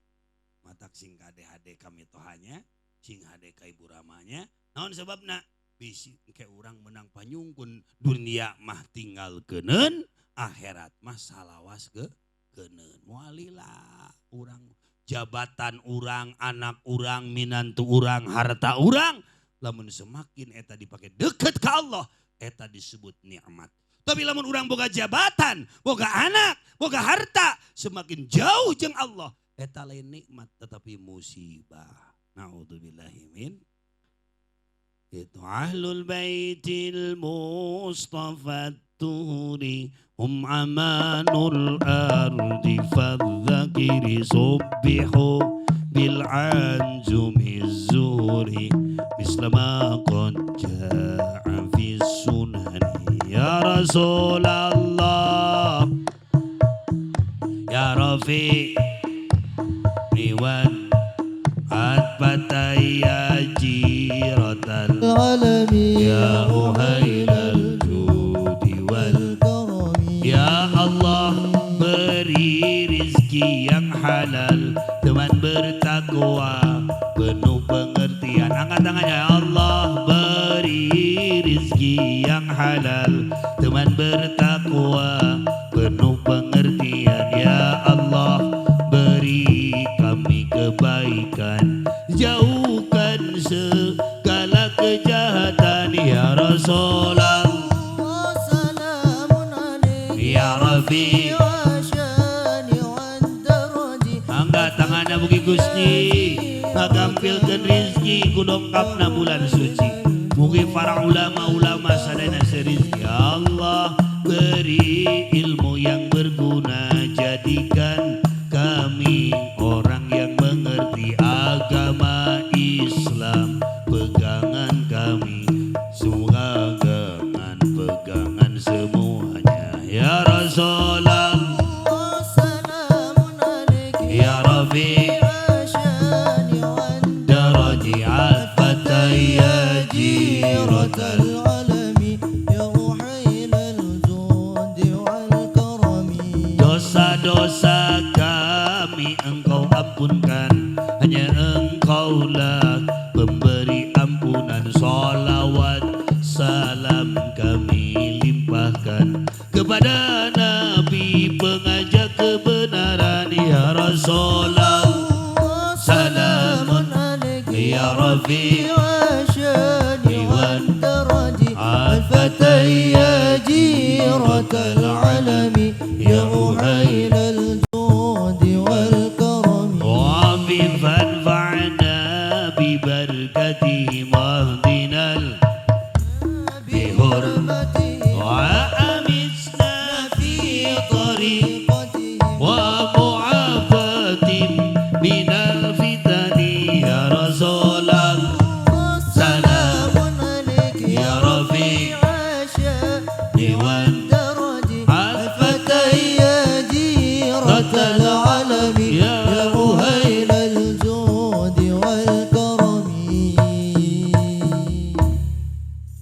Matak sing kade-hade kami tohanya, sing hade ka ibu ramanya. Naon sebabna? Bisi ke urang menang panyungkun, dunia mah tinggal keuneun, akhirat mah salawas ke keuneun. Moalilah urang jabatan urang, anak urang, minantu urang, harta urang, lamun semakin eta dipake deket ke Allah, eta disebut nikmat. Tapi lamun urang boga jabatan, boga anak, boga harta, semakin jauh jeung Allah. Eta lain nikmat tetapi musibah. Naudzubillahi min. Itu ahlul baitil mustafa turi hum amanul ardi fadzakiri subbihu bil anjumi zuri mislama qad ja'a fi sunani ya Rasulullah ya Rafi riwan atbataya jiratal العالمين ya uhailal judi wal ya Allah beri rizki yang halal teman bertakwa penuh pengertian. Angkat tangannya. Ya Allah beri rizki yang halal teman bertakwa penuh pengertian. Ya Allah beri kami kebaikan, jauhkan segala kejahatan. Ya Rasulullah وسلام عليك ya Rabbi. وشان والدرج Angkat tangannya Mugi Gusti ngagampilkeun rizki kudongkapna bulan suci. Mugi para ulama-ulama sadayana serizki. Ya Allah beri ilmu yang berguna, jadikan kami orang yang mengerti agama Islam. Pegangan kami semoga pegangan semuanya. Ya Rasulullah وسلام عليك ya Rabbi وشان والدرج darajiat fataya جيرة jiratan. العلم يا محيل الجود والكرم Dosa-dosa kami Engkau ampunkan, hanya Engkaulah pemberi ampunan. Sholawat salam kami limpahkan kepada Nabi pengajak kebenaran. Ya Rasulullah وسلام عليك ya Rabbi وشان والدرج الفتى يا جيرة العلم يا محيل الجود والكرم وعفي فانفعنا ببركته واهدنا بحرمته وأمسنا في طريق طريقته ومعافاة من الفتن. يا رسول الله وسلام عليك يا ربي عاشا لمن درج الفتى يا جيرة العلم يا يا مهيل الجود والكرم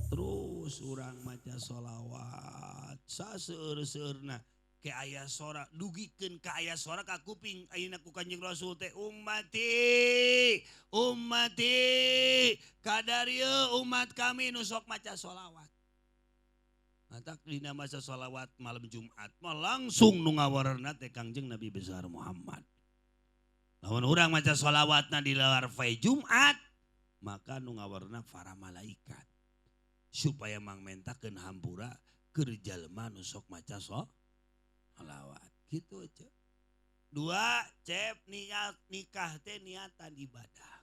terus urang maca sholawat saseur-seurna ke aya sora dugikeun ka aya sora ka kuping ayeuna ku Kanjeng Rasul teh ummati kadarieu umat kami nu sok maca sholawat. Matak dina maca sholawat malam Jumat mah langsung nu ngawarna teh Kangjeng Nabi besar Muhammad. Lamun urang maca sholawatna di luar poe Jumat maka nu ngawarna para malaikat supaya mangmentakeun hampura keur jalma nu sok maca sholawat kitu aja. Dua, cep niat nikah teh niatan ibadah.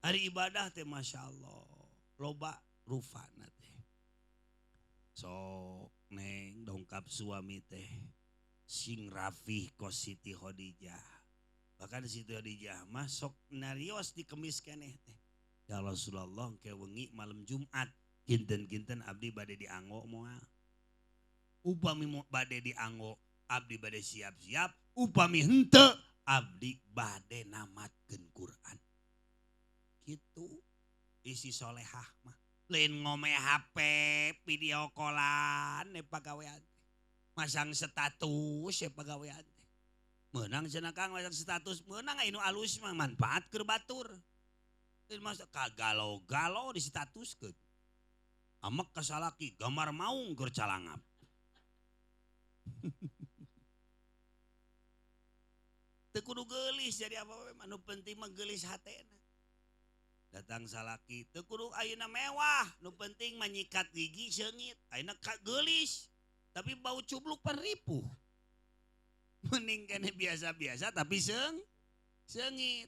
Hari ibadah teh Masya Allah loba rufana teh. Sok neng dongkap suami teh sing rapih ko Siti Khadijah. Bahkan Siti Khadijah masuk narios di kemis keneh teh. Ya Rasulullah ke wengi malam Jumat kinten-kinten abdi bade dianggo moal. Upami bade dianggo abdi bade siap-siap, upami henteu abdi bade namatkeun Quran. Gitu isi solehah mah. Lain ngome HP, video callan pagawean. Masang status pagawean. Menang cenah Kang masang status, menang anu alus mah manfaat keur batur. Masa kagalau-galau di statuskeun. Amek kasalaki gambar maung keur calangap. Teu kudu geulis jadi apa we, anu penting mah geulis hatena. datang salaki teu kudu ayeuna mewah, nu penting menyikat gigi seungit, ayeuna geulis tapi bau cubluk pan ripuh. Mending kene biasa-biasa tapi seungit.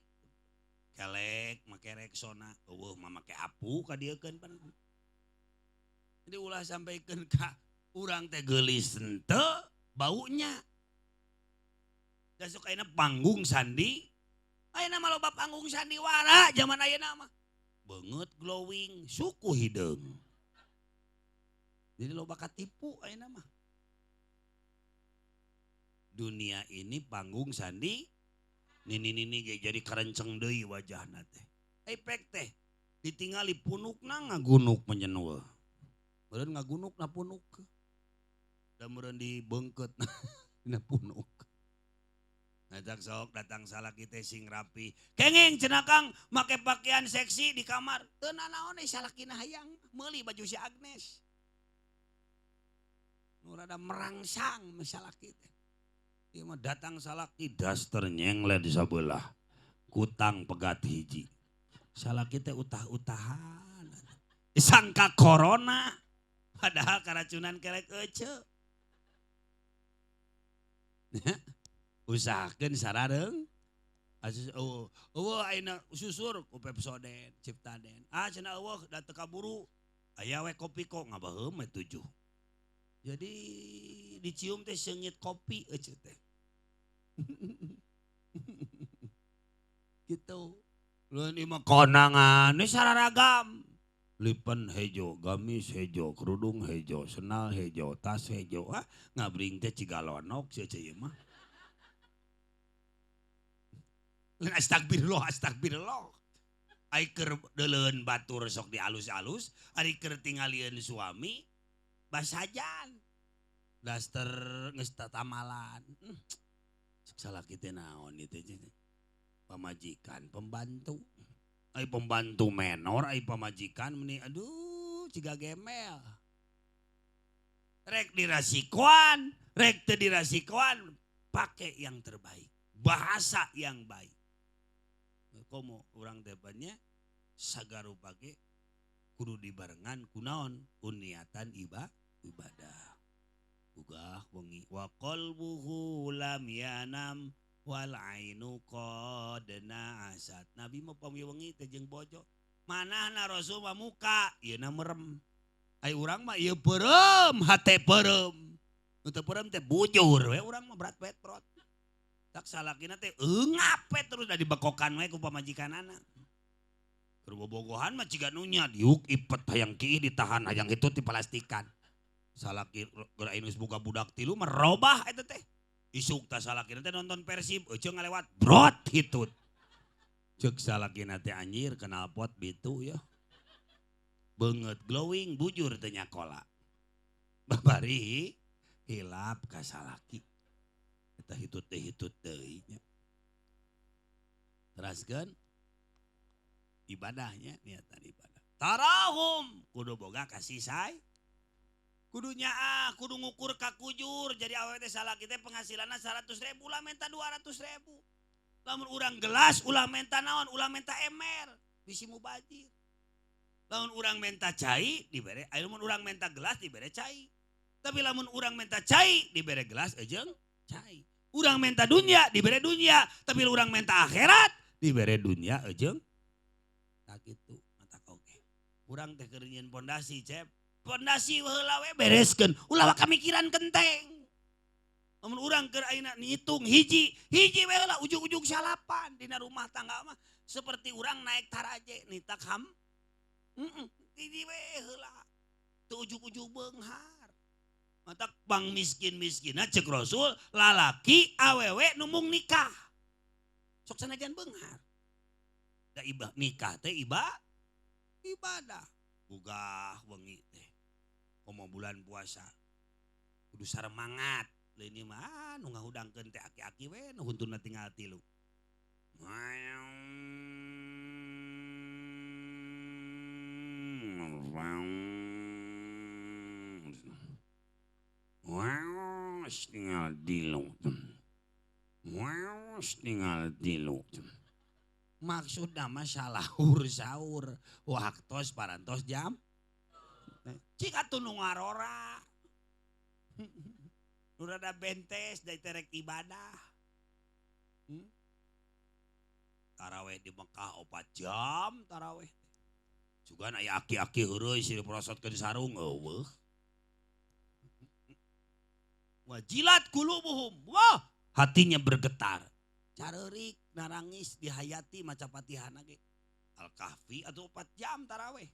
Kelek make Rexona, eueuh mah make apu ka dieu keun pan. Jadi ulah sampaikan ka urang teh geulis henteu baunya. Dasok ayeuna panggung sandi. Ayeuna mah loba panggung sandiwara zaman ayeuna mah. Beungeut glowing, suku hideung. Jadi loba katipu ayeuna mah. Dunia ini panggung sandi nini ge jadi karenceng deui wajahna teh. Efek teh ditingali punukna ngagunuk menyeneuh. Meureun ngagunukna punuk. Da meureun dibeungkeut na punuk. Ngajak sok datang salaki teh sing rapi. Kenging cenah Kang make pakaian seksi di kamar. Teu nanaon deui salakina hayang meuli baju si Agnes. Nu rada merangsang salaki teh. Ieu mah datang salaki daster nyengled di sabelah. Kutang pegat hiji. Salaki teh utah-utahan. Disangka corona. Padahal karacunan kelek ece. Usahakeun sarareung. Eueuh ayeuna susur ku Pepsodent, Ciptaden. Cenah eueuh da teu kaburu. Aya we kopi kok ngabaheum we 7. Jadi dicium teh seungit kopi ece teh. Gitu. Lain ieu mah konangan we sararagam. Lipen hejo, gamis hejo, kerudung hejo, senal hejo, tas hejo. Ngabring teh cigalonok sia ieu mah. Lain astagfirullah. Ai keur deuleun batur sok dialus-alus, ari keur tingalieun suami basajan. Daster geus tatamalan. Salaki teh naon ieu teh? Pamajikan, pembantu. Ai pembantu menor, ai pamajikan meni aduh ciga gemel. Rek dirasikoan, rek teu dirasikoan, pake yang terbaik. Bahasa yang baik. Komo urang depannya sagaru pake kudu dibarengan kunaon niatan ibadah. Ugah wengi wa qalbuhu lam yanam wal ainu qadna asad. Nabi mah pamiwengi teh jeung bojo. Manahna Rasul mah muka, ieuna merem. Ai urang mah ieu peureum, hate peureum. Nu teu peureum teh bujur we urang mah berat petrot. Tak salakina teh eungap we terus da dibekokan we ku pamajikanana. Keur bobogohan mah ciga nu nya diuk ipet hayang kiih ditahan hayang itu dipalastikan. Salaki keur ayeuna boga budak 3 mah robah eta teh. Isuk tah salakina teh nonton Persib euceung ngalewat brot hitut. Ceuk salakina teh anjir kenal pot bitu ya. Beungeut glowing bujur teh nyakola. Babari hilap ka salaki. Eta hitut deui nya. Teraskeun ibadahnya niatan ibadah. Tarahum kudu boga kasih say. Kudunya kudu ngukur ka kujur jadi awewe teh salaki teh penghasilanna 100.000 ulah menta 200.000. Lamun urang gelas ulah menta naon ulah menta emer bisi mubajir. Lamun urang menta cai dibere lamun urang menta gelas dibere cai. Tapi lamun urang menta cai dibere gelas jeung cai. Urang menta dunya dibere dunya, tapi urang menta akhirat dibere dunya jeung tak kitu mata oge. Urang teh keur nyieun pondasi cep. Pondasi heula we bereskeun, ulah kamikiran genteng. Lamun urang keur ayeuna ngitung hiji we heula ujug-ujug salapan dina rumah tangga mah seperti urang naik taraje nitak ham. Hiji we heula. Teu ujug-ujug beunghar. Matak bang miskin-miskinna cek Rasul lalaki awewe nu mung nikah. Sok sanajan beunghar. Da ibadah nikah teh ibadah. Bugah wengi teh. Komo bulan puasa. Kudu saremangat. Lain mah nu ngahudangkeun teh aki-aki we nu huntuna tinggal 3. Tinggal dilu. Maksud nama salahur sahur. Waktos parantos jam. Cika tuh nu ngarora. Nu rada bentes dari terek ibadah. Taraweh di Mekah 4 jam taraweh. Juga aya aki-aki heureuy si diprosotkeun sarung eueuh. Wajilat qulubuhum. Wah, hatinya bergetar. Careurik narangis dihayati maca Fatihah ge. Al-Kahfi atau 4 jam taraweh.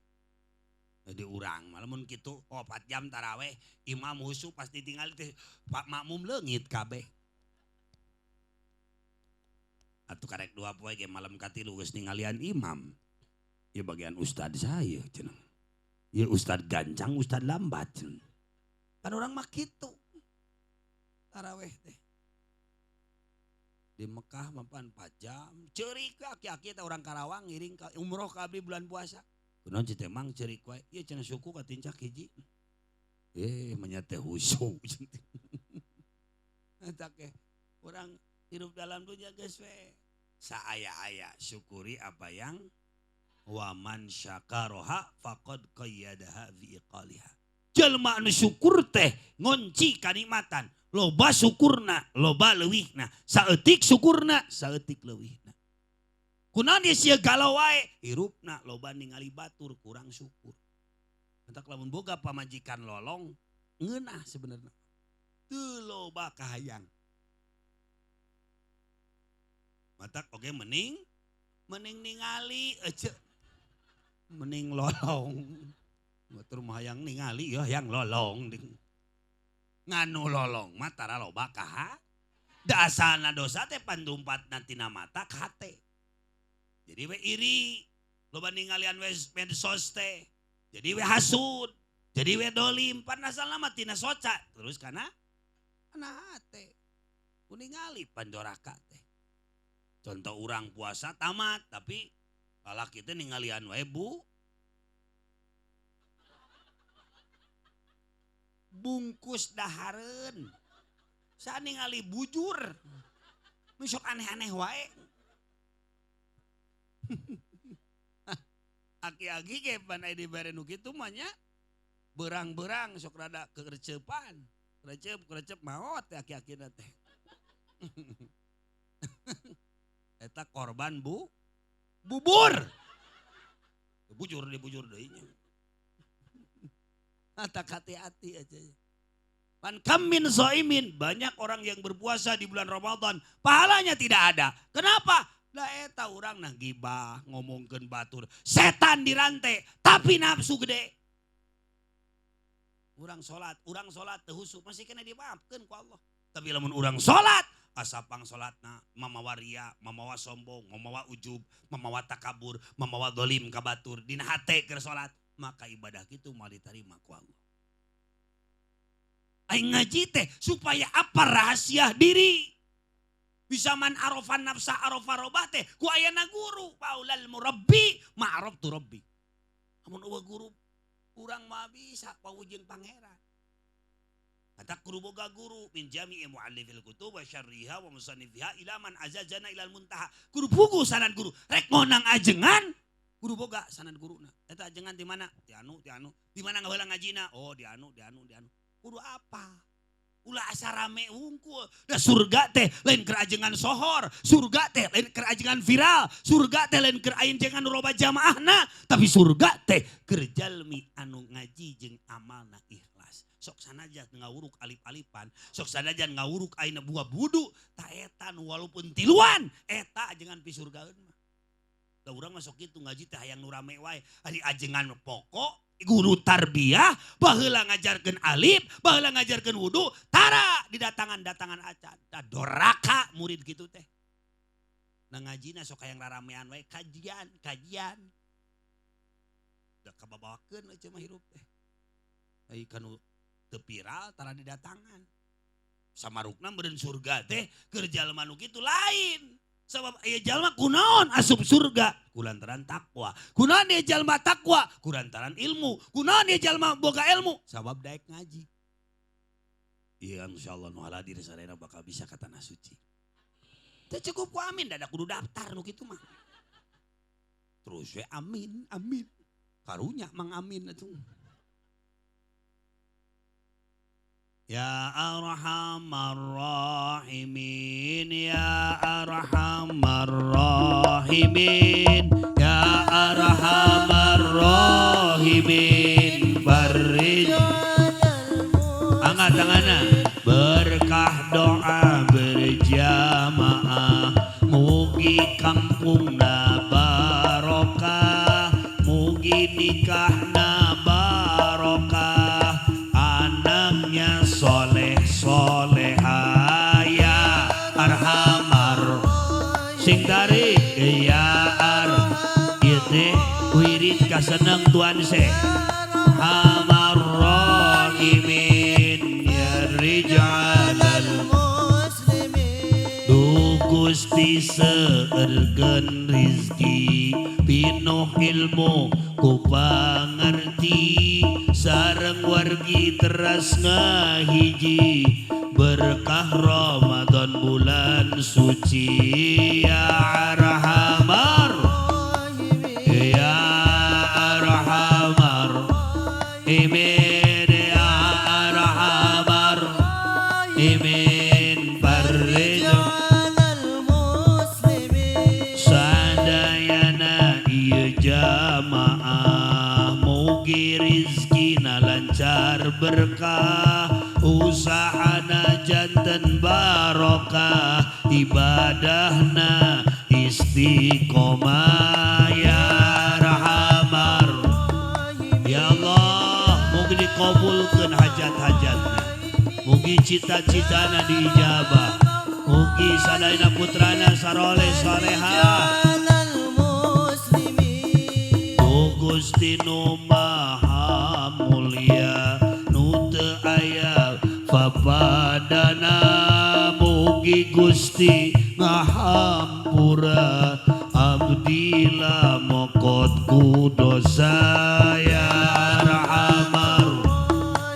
Jadi urang malamun kitu 4 jam taraweh imam husu pasti tinggal teh Pak makmum leungit kabeh. Atuh karek 2 poe ge malam katilu geus ningalian imam. Ya bagian ustad saya cenah. Ya ustad gancang, ustad lambat cenah. Kan orang mah kitu. Taraweh teh. Di Mekah mapan 4 jam. Ceurik aki-aki teh orang Karawang ngiring ka umroh ka abdi bulan puasa. Kunaon ceu teh mang ceurik wae. Ieu cenah suku ka tincak hiji. Manya teh husu. Eta ke urang hidup dalam dunia geus we. Saaya-aya syukuri apa yang waman syakaroha faqad qayyadaha fi iqaliha. Jalma anu syukur teh ngonci kanikmatan. Loba syukurna, loba leuwihna. Saeutik syukurna, saeutik leuwihna. Kunaon dia sia galau wae, hirupna loba ningali batur kurang syukur. Entak lamun boga pamajikan lolong, ngeunah sebenarnya. Teu loba kahayang. Matak oge mending ningali ece. Mending lolong. Batur mah hayang ningali ya hayang lolong. Nganu lolong mah tara loba kaha. Dasana dosa teh pandumpatna tina mata ka hate. Jadi we iri, loba ningalian we medsos teh. Jadi we hasud, jadi we dolim, pan asalna mah tina soca. Terus kana hate. Kuningali panjoraka teh. Contoh urang puasa tamat tapi lalaki teh ningalian we bungkus dahareun. Sa ningali bujur. Misok aneh-aneh wae. Aki-aki ge pan aya dibere nu kitu mah nya berang-berang sok rada kegercepan. Kerecep maot teh aki-akina teh. Eta korban bubur. Bujur deui nya. Atak hati-hati aja. Pan kamin soimin, banyak orang yang berpuasa di bulan Ramadan, pahalanya tidak ada. Kenapa? Da eta urang nah gibah, ngomongkeun batur, setan dirantai, tapi nafsu gede. Urang salat teu husuk masih kena dimaafkeun ku Allah. Tapi lamun urang salat, asapang salatna mamawa ria, mamawa sombong, mamawa ujub, mamawa takabur, mamawa dolim ka batur, dina hate keur salat. Maka ibadah itu mau diterima ku Allah. Aing ngaji teh supaya apa rahasia diri. Bisa man arofan nafsa arofa robah teh ku ayana guru. Paulal murabbi ma'araf tu rabbi. Amun eueuh guru urang mah bisa pawujieun pangeran. Kata guru boga guru min jami'i muallifil kutub wa syarriha wa musannifiha ila man azazana ilal muntaha. Guru pugu sanan guru rek ngonang ajengan. Guru boga sanan guruna. Eta ajengan di mana? Di anu. Di mana ngaheula ngajina? Oh, di anu. Kudu apa? Ulah asa rame wungkul. Da surga teh lain keur ajengan sohor, surga teh lain keur ajengan viral, surga teh lain keur ajengan loba jamaahna, tapi surga teh keur jalmi anu ngaji jeung amalna ikhlas. Sok sanajan ngawuruk alip-alipan, sok sanajan ngawuruk aina buah budu, ta eta nu walaupun tiluan, eta ajengan pi surgaeun mah. Da urang masuk kitu ngaji teh hayang nu rame wae. Ari ajengan pokok guru tarbiyah baheula ngajarkeun alif, baheula ngajarkeun wudu, tara didatangan acan. Da doraka murid kitu teh. Na ngajina sok hayang raramean wae kajian. Da kababawakeun we mah hirup teh. Ai kanu teu viral tara didatangan. Samarukna meureun surga teh keur jalma nu kitu lain. Sebab aya jalma kunaon asup surga kulantaran takwa. Kunaon dia jalma takwa kulantaran ilmu. Kunaon dia jalma boga ilmu sabab daek ngaji. Iya insyaallah nu haladir sadayana bakal bisa ka tanah suci. Teu cukup ku amin dadak kudu daftar nu kitu mah. Terus we amin, amin. Karunya mang amin atuh. Ya arhamar rahimin, ya arhamar rahimin, ya arhamar rahimin. Farij. Angkat tanganna. Berkah doa berjamaah, mugi kampungna barokah, mugi nikahna barokah, anaknya soleh solehah. Ya arhamar sing tarik ya ar ieu teh wirid kaseneng tuan se hamar rahimin ya rijalal du Gusti seergen rizki pinuh ilmu ku pangerti sareng wargi teras ngahiji berkah Ramadan bulan suci. Ya arhamar ya arhamar imin ya arhamar imin farij sadayana ieu jamaah mugi rizkina lancar berkah usahana janten barokah ibadahna istiqomah. Ya rahmar ya Allah mugi dikabulkeun hajat-hajatna, mugi cita-citana diijabah, mugi sadayana putrana saroleh salehah. Gusti nu maha mulia nu teu aya fapadana, mugi Gusti ngahampura abdi lamokot ku dosa. Ya rahmar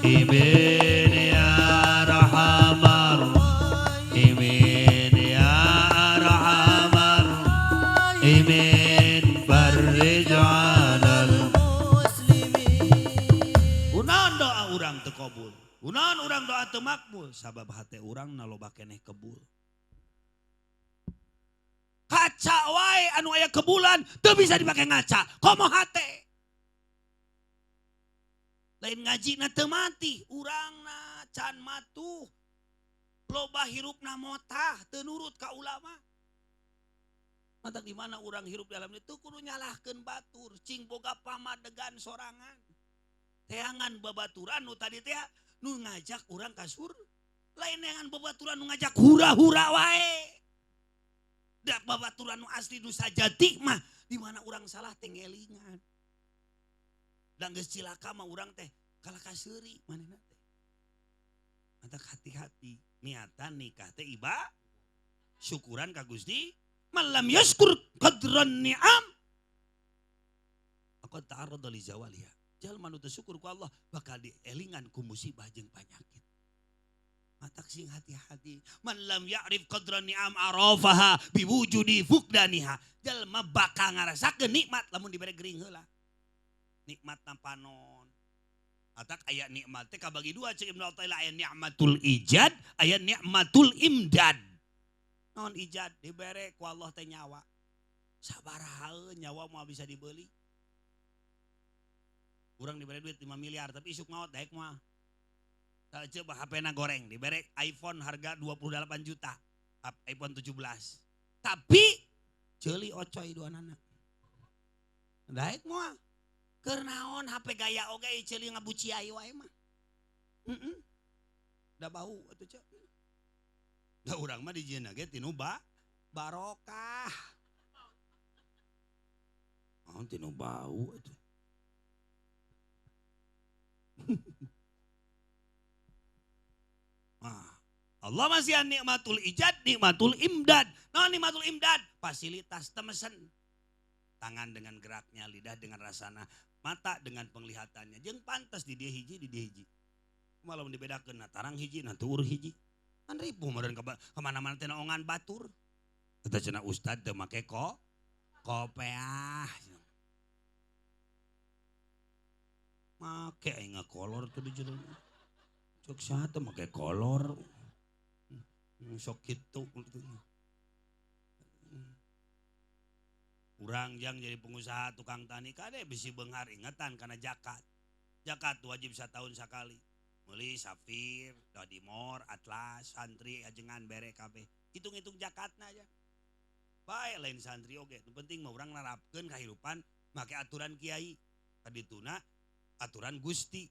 imin ya rahmar imin ya rahmar imin farij teu kabul. Kunaon urang doa teu makbul? Sabab hate urang naloba keneh kebul. Kaca wae anu aya kebulan teu bisa dipake ngaca. Komo hate. Lain ngajina teu mati, urangna can matuh. Loba hirupna motah teu nurut ka ulama. Mata di mana urang hirup dalam itu kudu nyalahkeun batur, cing boga pamadegan sorangan. Teangan babaturan nu tadi teh nu ngajak urang kasur, lain dengan babaturan nu ngajak hura-hura wae. Da babaturan nu asli nu sajati mah di mana urang salah teh ngelingan. Da geus cilaka mah urang teh kalah kaseuri manehna teh. Mata hati-hati niatan nikah teh iba syukuran ka Gusti, malam yaskur qadran ni'am aku ta'arrada li zawaliha. Jalma nu teu syukur ku Allah bakal dielingan ku musibah jeung panyakit. Matak sing hati-hati. Man lam ya'rif qadran ni'am arafaha biwujudi fukdaniha. Jalma bakal ngarasakeun nikmat lamun dibere gering heula. Nikmat tampanon. Atak aya nikmat teh kabagi dua cek Ibnu Athaillah, aya nikmatul ijad, aya nikmatul imdad. Naon ijad dibere ku Allah teh nyawa. Sabaraha nyawa mah bisa dibeli. Urang diberi duit 5 miliar tapi isuk maot daek mah. Coba HP-na goreng diberi iPhone harga 28 juta. iPhone 17. Tapi ceuli ocoy dua anak. Daek mah. Keur naon HP gaya oge ceuli ngabuci ayu wae mah. Da bau atuh cek. Da urang mah dijieun ge tinu barokah. Oh tinu bau atuh. Allah masih nikmatul ijad, nikmatul imdad. Nah nikmatul imdad, fasilitas temesen. Tangan dengan geraknya, lidah dengan rasana, mata dengan penglihatannya. Jeung pantas di dia hiji, di dia hiji. Malam dibedakeun tarang hiji, na tuur hiji. Kan ripuh meureun kemana-mana teh naongan batur. Eta cenah ustad teu make kopeah. Make aing kolor tuh di jero. Cok saha teh make kolor. Sok kitu. Urang jang jadi pengusaha tukang tani kade bisi beunghar ingetan kana jakat. Jakat wajib setahun sekali. Meuli Safir, Dodimor, Atlas, santri ajengan bere kabeh. Hitung-hitung jakatna aja. Bae lain santri oge. Nu penting mah urang narapkeun kahirupan make aturan kiai. Kadituna aturan Gusti.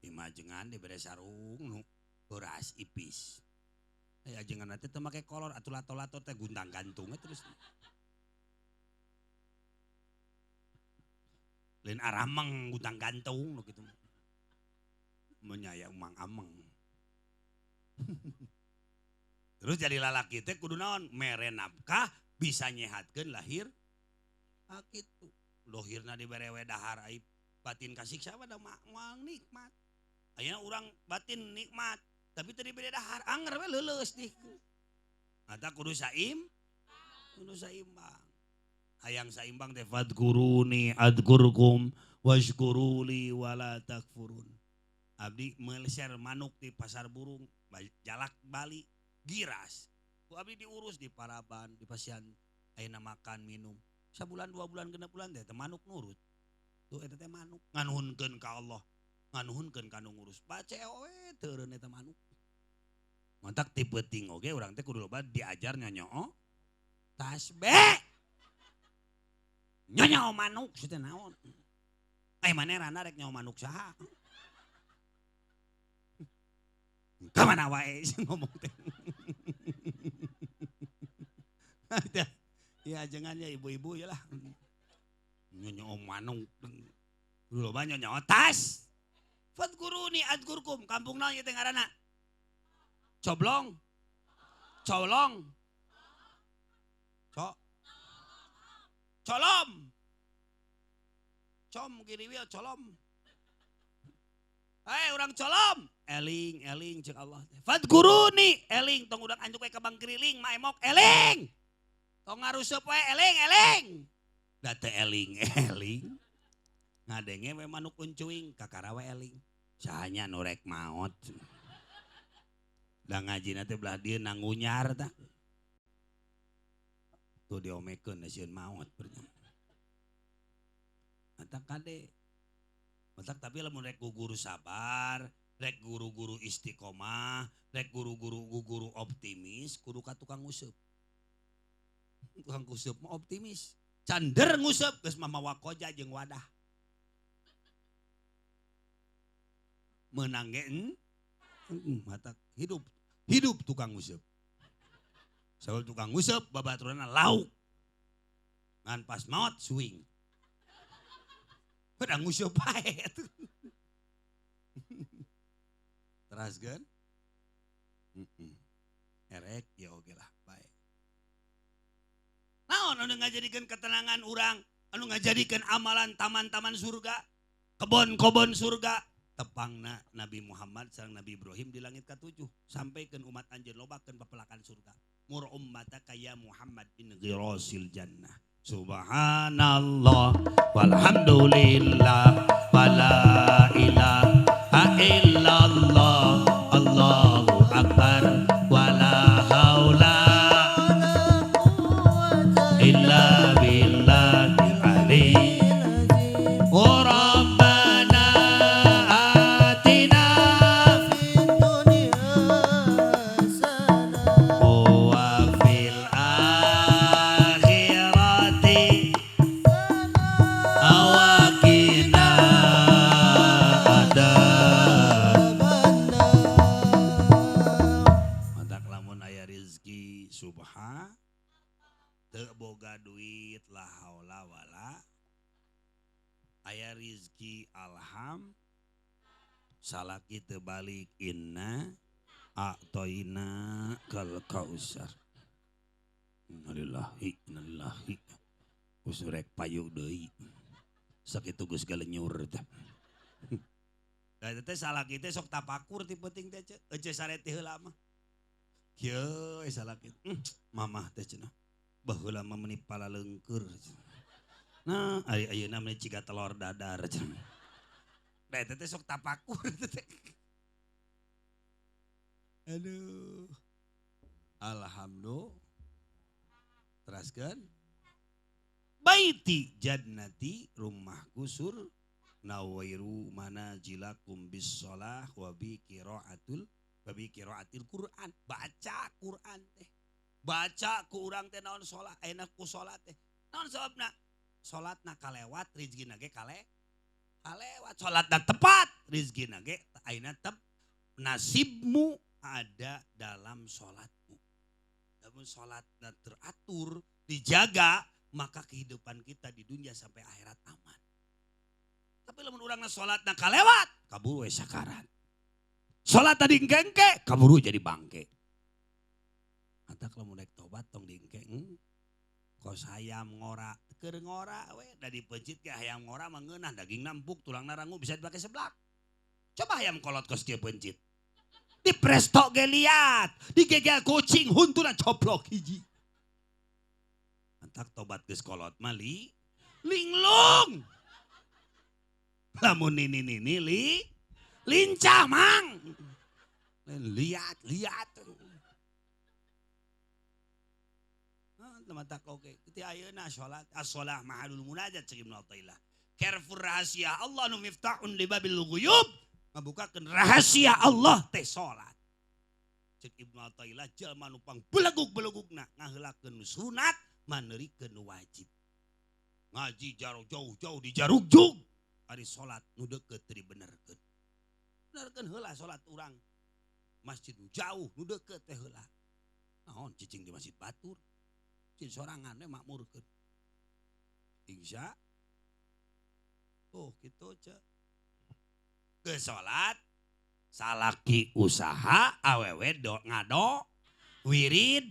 Imajengan dibere sarung nu beras ipis. Ajengan teh teu make kolor atuh lato-lato teh guntang gantung terus. Lain arameng guntang gantung nu kitu. Menyaya umang ameng. Terus jadi lalaki teh kudu naon? Mere nafkah bisa nyehatkeun lahir. Kitu. Lohirna dibere we dahar aib batin kasiksa pada moal nikmat. Ayeuna urang batin nikmat tapi teu dibere dahar anger we leuleus dih. Eta kudu saimbang. Hayang saimbang teh fadkuruni adkurkum washkuruli wala takfurun. Abdi meleser manuk di pasar burung, jalak Bali, giras. Ku abdi diurus di Paraban, di Pasian, ayeuna makan minum. Sabulan 2 bulan 6 bulan teh manuk nurut. Tuh eta teh manuk nganuhunkeun ka Allah, nganuhunkeun ka nu ngurus. Bace we teureun eta manuk. Mantak ti peuting oge urang teh kudu loba diajar nyonyoo tasbih. Nyonyoo manuk teh naon? Manerana rek nyoo manuk saha? Kamana wae ngomong teh. Ya jangan ya ibu-ibu ya lah. Nyonyoo manuk. Kudu loba nyonyoo tas. Fadkuruni adkurkum. Kampung naon ieu teh ngaranna? Coblong. Colong. Colom. Com kiriwil colom. Urang colom. Eling cek Allah. Fadkuruni eling tong udang anjuk we ka bang kiriling maemok eling. Tong ngaruseup we eling. Da teh eling. Ngadenge we manuk uncuing kakara we eling. Sahanya nu rek maot. Da ngajina teh belah dieu nangunyar tah. Tuh diomekeun da sieun maot bernya. Eta kade. Matak tapi lamun rek guru sabar, rek guru-guru istiqomah, rek guru-guru optimis, kudu ka tukang nguseup. Tukang nguseup mah optimis. Cander nguseup geus mamawa koja jeung wadah. Meunang ge matak hidup tukang nguseup. Saur tukang nguseup babaturanna lauk. Ngan pas maot swing. Pada nguseup bae atuh. Teraskeun? Erek ya oge lah bae. Naon anu ngajadikeun ketenangan urang, anu ngajadikeun amalan taman-taman surga, kebon-kebon surga, tepangna Nabi Muhammad sareng Nabi Ibrahim di langit ka-7 sampaikeun umat anjeun lobakeun papelakan surga. Mur ummataka ya Muhammad bin ghirasil jannah. Subhanallah walhamdulillah wala ilaha illallah Allahu akbar wala haula illa billahil aliyyil azim. Rabbana atina fid dunya hasanah wa fil akhirati awaqina adzabannar. matak lamun aya rezeki subha teu boga duit la haula wala aya rezeki alham salaki teu balik inna a'toina kal kausar. Innalillahi Gus rek payu deui. Sakitu geus galenyur teh. Da teh salaki teh sok tapakur ti penting teh ece sareti heula mah. Kieu salaki. Mamah teh cenah. Baheula mah meuni pala leungkeur. Nah, ayeuna mah ciga telur dadar cenah. Da eta teh sok tapakur teh. Aduh. Alhamdulillah. Teraskan. Baiti jannati rumahku sur nawairu manajilakum bis shalah wa bi qiraatil Quran. Baca Quran teh. Baca ku urang teh naon salat, enak ku salat teh. Naon sababna? Salatna kalewat, rezekina ge kalewat. Salatna tepat, rezekina ge ayeuna nasibmu ada dalam salatmu. Namun salatna teratur, dijaga, maka kehidupan kita di dunia sampai akhirat aman. Tapi lamun urangna salatna kalewat, kaburu we sakarat. Salat tadi engke, kaburu jadi bangke. Anta kalau mau naik tobat tong diengke, kos hayam ngora, keur ngora we, da dipencit ke hayam ngora mangeunah daging nampuk, tulang narangu bisa dipakai seblak. Coba hayam kolot kos dia pencit. Di presto ge liat, di gegel kucing hunturan coplok hiji. Antak tobat geus kolot mali, linglung. Lamun nini lincah mang. Lihat. Teman-teman oke. Ketika ayeuna salat as-shalah mahalul munajat cek Ibnu Athaillah. Careful rahasia Allah nu miftahun li babil ghuyub. Ngabukakeun rahasia Allah teh salat. Cek Ibnu Athaillah jalma nu pang belegug-belegugna ngaheulakeun sunat maneurikeun wajib. Ngaji jauh-jauh di Jarugjug. Ari salat nu deukeut teu dibenerkeun. Benerkeun heula salat urang. Masjid nu jauh nu deukeut teh heula. Naon cicing di Masjid Batur. Cing sorangan we makmurkeun. Insya gitu ce. Ke salat salaki usaha awewe ngado wirid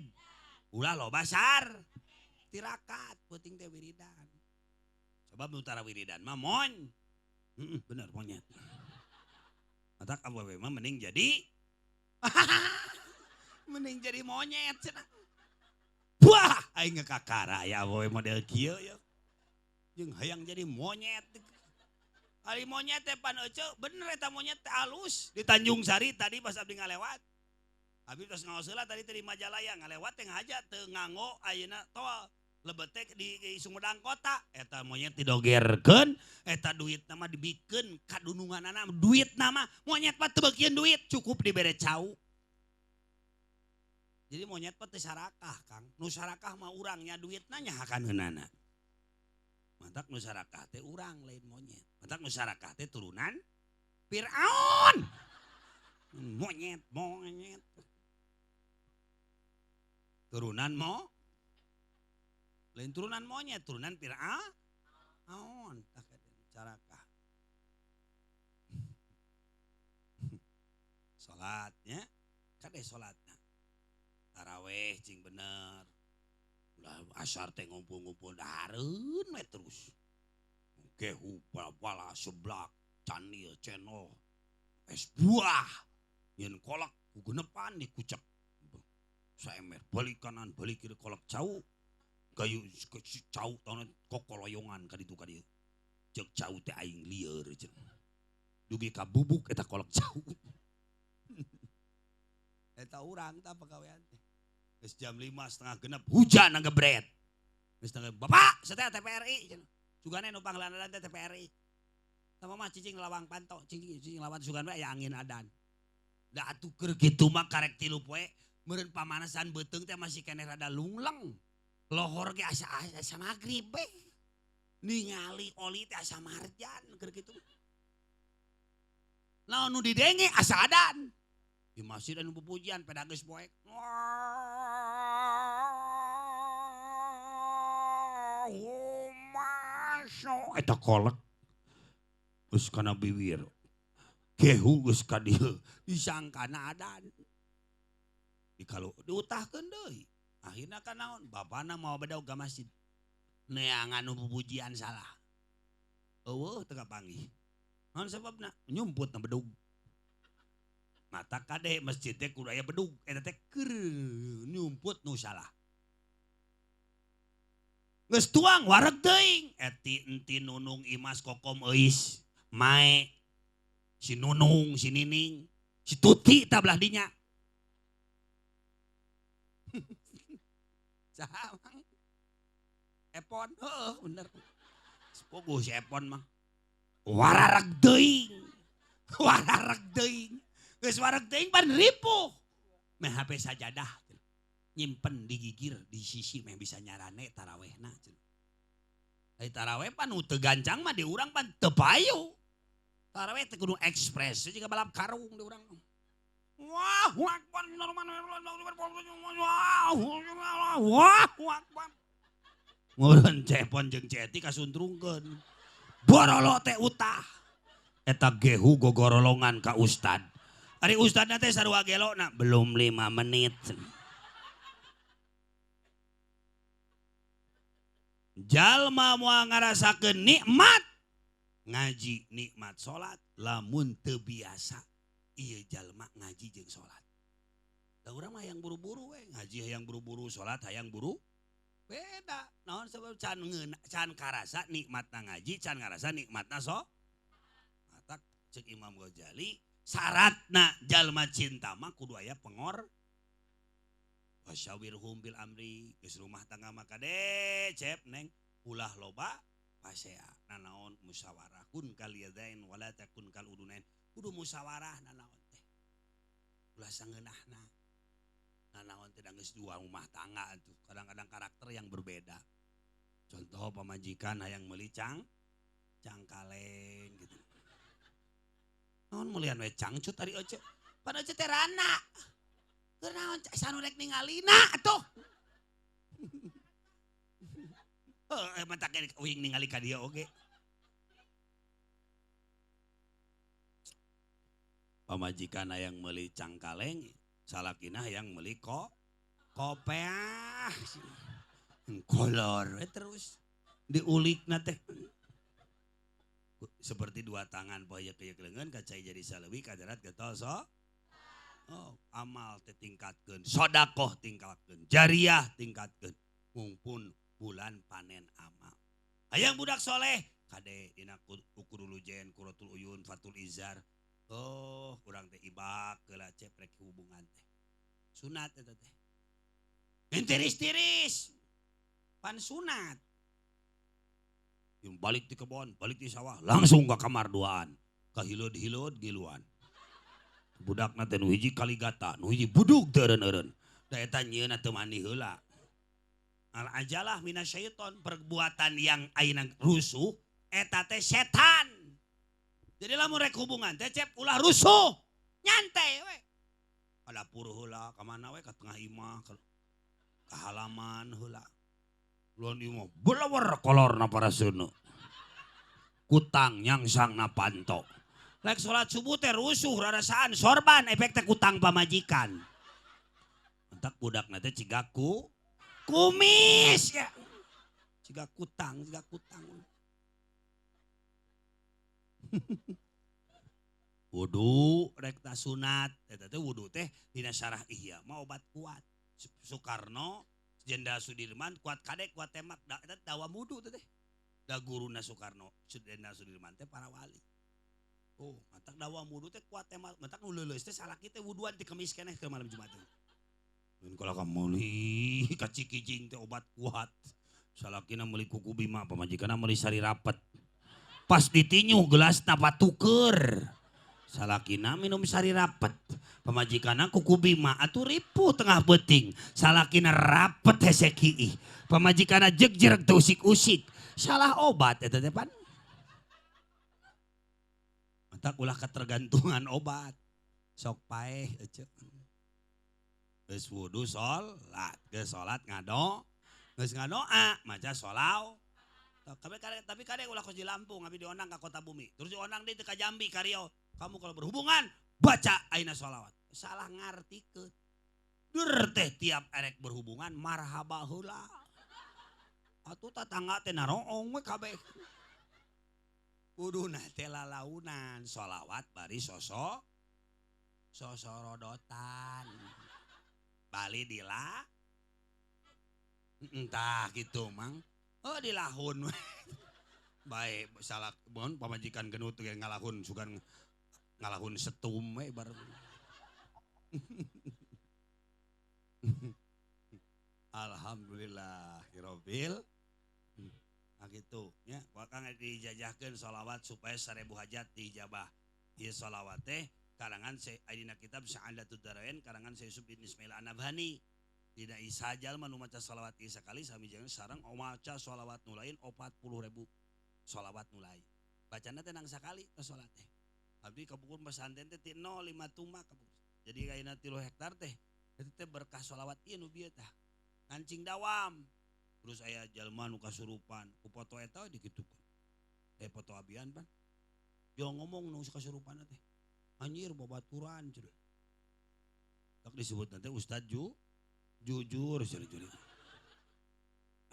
ulah loba sar tirakat penting teh wiridan. Coba utara wiridan mah mon. Bener monyet. Matak awewe mah mending jadi monyet cenah. Wah, aing ngakakara ya awewe model kieu ya. Jeung hayang jadi monyet. Ari monyet teh pan ece bener eta monyet teh alus di Tanjung Sari tadi pas abdi ngalewat. Abdi tos ngaos heula tadi teh di Majalaya ngalewat teh ngahaja teu nganggo ayeuna tol lebet teh di Sumedang kota eta monyet didogerkeun eta duit nama dibikeun kadununganana duit nama monyet mah teu beukeun duit cukup dibere cau. Jadi monyet mah teu sarakah Kang. Nu sarakah mah urangnya duitna nyahakan heunana. Mantak nu sarakah teh urang lain monyet. Mantak nu sarakah teh turunan Firaun. Monyet. Turunan lain turunan monyet, turunan Firaun. Tak ada sarakah. Salatnya kade salatna. Taraweh cing bener. Ulah asar teh ngumpul-ngumpul dareun we terus. Gehu bala seblak, canil, cendol, es buah. Yen kolak kugenepan dikucek. Saemer balik kanan balik kiri kolak cau. Gayu cau tahun kokoloyongan ka ditu ka dieu. Ceuk cau teh aing lieur ceuk. Dugi ka bubuk eta kolak cau. Eta urang tah pagawean teh. Geus jam 5:30 hujan ngebret. Geus tengah bapak saya TPRI sugane nu panglandaran teh TPRI. Sama mah cicing lawang panto, cicing lawan sugan we aya angin adan. Da atuh keur kitu mah karek 3 poe meureun pamanasan beuteung teh masih keneh rada lungleng. Lohor ge asa magrib we. Ningali oli teh asa marjan keur kitu. Naon nu didenge asa adan. Di masjid anu pupujian pada geus poek. Eta kolek geus kana bibir. Gehu geus ka dieu disangkana adan. Dikalu diutahkeun deui. Akhirna kan naon? Bapana mau badaog ka masjid. Neangan nu pupujian salah. Eueuh teu kapanggih. Naon sababna? Nyumput na bedug. Mata kade masjid teh kudu aya bedug eta teh keur nyumput nu salah. Geus tuang wareg teuing eti enti nunung imas kokom euis mae si Nunung, si Nining, si Tuti tablah dinya. Sama. Epon, bener. Sepugu si Epon mah. Wararag deing. Wararag deing. Geus warag deing pan ripuh. Meh HP sajadah. Nyimpen di gigir di sisi meh bisa nyarane tarawehna. Ai taraweh pan nu teu gancang mah di urang pan teu payu. Taraweh teh kudu ekspres jiga balap karung di urang. Wah, akbar wah, akbar. Meureun Cepon jeung Ceti kasuntrungkeun. Borolo teh utah. Eta gehu gogorolongan ka ustad. Ari ustadna teh sarua gelona belum 5 menit. Jalma moal ngarasakeun nikmat ngaji, nikmat salat, lamun teu biasa ieu jalma ngaji jeung salat. Da urang mah hayang buru-buru we, ngaji hayang buru-buru, salat hayang buru. Beda. Naon sebab can karasa nikmatna ngaji, can ngarasa nikmatna matak cek Imam Ghazali, syaratna jalma cinta mah kudu aya pengor. Wasyawirhum bil amri, geus rumah tangga mah kade cep neng ulah loba pasea. Nanaon musyawarah kun kal yadain wala takun kal udunain. Kudu musyawarah nanaon teh. Ulah sangeunahna. Nanaon teh geus dua rumah tangga tuh. Kadang-kadang karakter yang berbeda. Contoh pamajikan hayang meuli cangkaleng gitu. Naon meulian we cangcut ari oce. Pada oce teh rana. Keur naon sanu rek ningalina atuh. Heuh mah tak uing ningali ka dieu oge. Pamajikan hayang meuli cangkaleng, salakina hayang meuli kopeah. Kolor terus diulikna teh. Seperti dua tangan poyek-poyek leungeun kacai jadi saleuwi kadarat getol so. Oh, amal teh tingkatkeun, sedekah tingkatkeun, jariah tingkatkeun. Mumpun bulan panen amal. Hayang budak soleh kade dina ukurul ujen, quratul uyun, fatul izar. Oh, urang teh ibak geula ceprek hubungan teh. Sunat eta teh. Tiris-tiris. Pan sunat. Yung balik di kebon, balik di sawah, langsung ke kamar duaan. Kahilud-hilud giluan. Budak na teh nu hiji kaligata, nu hiji budug teu eureun-eureun. Da eta nyieun teu mandi heula. Al ajalah minasyaiton, perbuatan yang ayeuna rusuh eta teh setan. Jadi lamun rek hubungan teh cep ulah rusuh, nyantai we. Ka dapur heula, ka mana we ka tengah imah, ka halaman heula. Luan imah belawer kolorna para seuneu. Kutang nyangsangna panto. Lek salat subuh teh rusuh rarasaan sorban efek teh kutang pamajikan. Entak budakna teh cigaku kumis ya. Ciga kutang. Wudu rek ta sunat, eta teh wudu teh dina syarah ihya mah obat kuat. Soekarno, Jenderal Sudirman kuat kadek kuat temak, eta dawa wudu teh. Da guruna Soekarno, Jenderal Sudirman teh para wali. Oh, matak dawa wudu teh kuat temak, matak nu leuleus teh salaki teh wuduan ti kemis keneh ke malam Jumat. Mun kalau kamu nih kacikijing teh obat kuat. Salakina meuli kuku bima, pamajikanna meuli sari rapet. Pas ditinyu gelasna patuker. Salakina minum sari rapet. Pamajikanna kuku bima atuh ripuh tengah beuting. Salakina rapet hese kiih. Pamajikanna jegjreg teu usik-usik. Salah obat eta teh pan. Matak ulah ketergantungan obat. Sok paeh eceuk. Geus wudu salat, geus salat ngado. Geus ngadoa maca sholawat. Tapi kadang ulah kos di Lampung, abdi di Onang ka Kota Bumi. Terus di Onang di ka Jambi ka Riau. Kamu kalau berhubungan baca aina sholawat. Salah ngartikeun. Dur teh tiap erek berhubungan marhaba heula. Atuh tatangga teh naroong we kabeh. Kuduna teh lalaunan sholawat bari sosorodotan. Bali dila. Entah gitu mang. Oh dilahun. Baik salah bon pamajikan genut ge ngalahun sugan ngalahun setum we ibarat. Alhamdulillahirabbil. Nah gitu nya wakang dijajahkeun sholawat supaya 1000 hajat dijabah. Ieu sholawat teh karangan dina kitab Sa'adatud Darain karangan Syekh bin Ismail An-Nabhani. Dina isajal manu maca sholawat ieu sakali sami jeung sareng maca sholawat nu lain 40.000 sholawat nu lain. Bacana teh nang sakali teh salat teh. Abdi kabukur pesantren teh ti 05 tumak kabukur. Jadi ayeuna 3 hektar teh eta teh berkah sholawat ieu nu bieu tah. Ngancing dawam. Terus aya jalma nu kasurupan, ku foto eta dikitukeun. Foto abian pan. Jo ngomong nu kasurupan teh. Anjir babaturan cenah. Tak disebut nanti Ustad jujur cenah.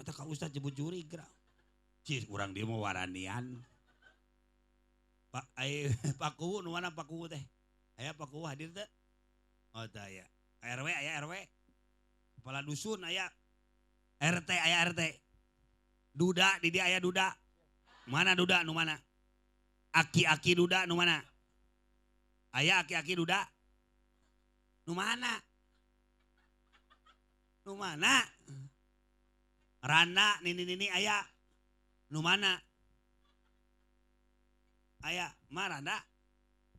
Eta ka Ustad jebut juri gerak. Cih urang dia mau waranian. Pak Pak Kuwu nu mana Pak Kuwu teh? Aya Pak Kuwu hadir teh? Oh teh aya. RW aya RW. Kepala dusun aya. RT aya RT. Duda di dia aya duda. Mana duda nu mana? Aki-aki duda nu mana? Aya aki-aki duda. Nu mana? Nu mana? Rana nini aya. Nu mana? Aya Marana.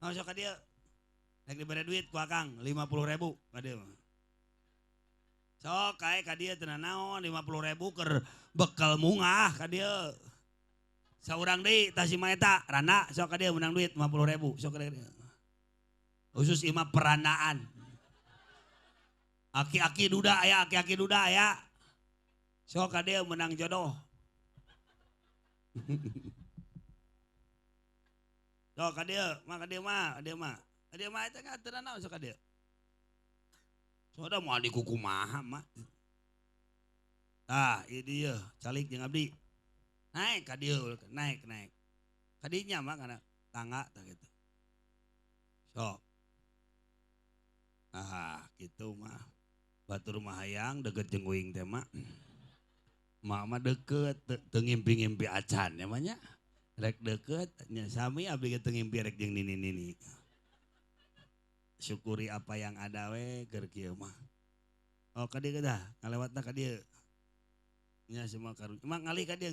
Masuk ka dieu. Rek dibere duit ku Akang 50.000 ka dieu. Sok kae ka dieu teu naon 50.000 keur bekal mungah ka dieu. Saurang deui Tasima eta Rana sok ka dieu menang duit 50.000 sok ka dieu. Khusus imam peranaan. Aki-aki duda aya, aki-aki duda aya. Sok ka dieu menang jodoh. Sok ka dieu, mah eta kan teu naon sok ka dieu. Soda mau di kumaha mah. Tah, ieu dieu calik jeung abdi. Naik ka dieu, naik. Kadinya mah kana tangga tah gitu. Sok. Nah, gitu mah. Batur mah hayang deket jeung uing teh mah. Mama deket teu ngimpi-ngimpi acan ya mah nya. Rek deket nya sami abdi teu ngimpi rek jeung nini-nini. Syukuri apa yang ada we keur kieu mah. Oh ka dieu dah, ngalewatna ka dieu. Nya semua karunya. Mah ngalih ka dieu,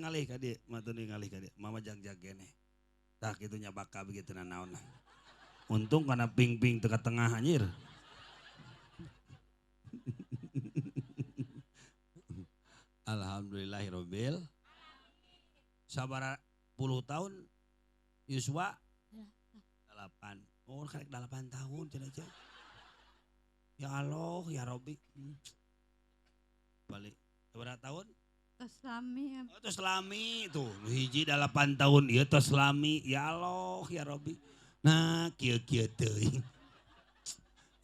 Matur ngalih ka dieu. Mama jag-jag keneh. Tah kitu nya baka begitu naon. Untung kana ping-ping teu ka tengah anjir. Alhamdulillahirabbil. Sabaraha puluh tahun Yuswa 8. Oh karek 8 tahun cenah. Ya Allah ya Rabbi. Balik berapa tahun? Taslami. Oh taslami tuh hiji 8 tahun ieu taslami. Ya Allah ya Rabbi. Nah kieu-kieu teuing.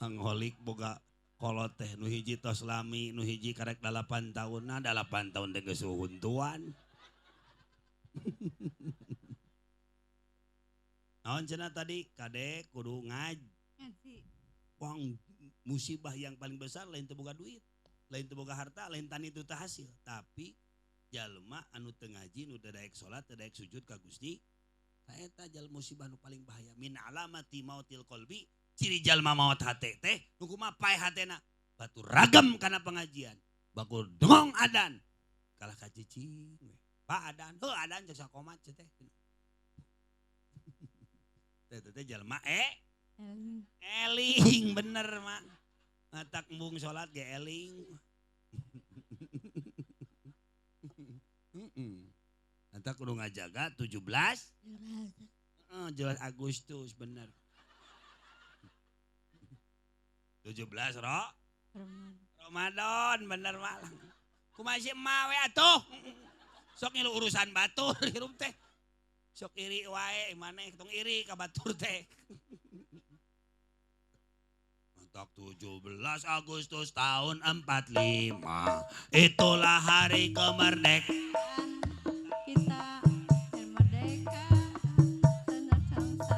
Angholik boga kolot teh nu hiji taslami, nu hiji karek 8 tahun. Nah 8 tahun teh geus huntuan. Naon cenah tadi kade kudu ngaji. Wong musibah yang paling besar lain teu boga duit, lain teu boga harta, lain tani teu teu hasil, tapi jalma anu teu ngaji nu teu daek salat, teu daek sujud ka Gusti, ka eta jalma musibah nu paling bahaya. Min alamati mautil qalbi, ciri jalma maot hate teh nu kumaha pae hatena batu ragam kana pengajian. Bakul dengong adan kalah ka cicing we. Pak adan, heuh adan cek sakomat teh. Teh jalma eling bener mak. Ngatak embung sholat ge eling. Ngatak kudu ngajaga 17 Agustus bener. 17 Ramadan bener mak. Kumaha si emak we atuh. Sok ngilu urusan batur hirup teh. Sok iri wae maneh tong iri ka batur teh. Mantak 17 Agustus tahun 45. Itulah hari kemerdekaan Kita merdeka senak bangsa.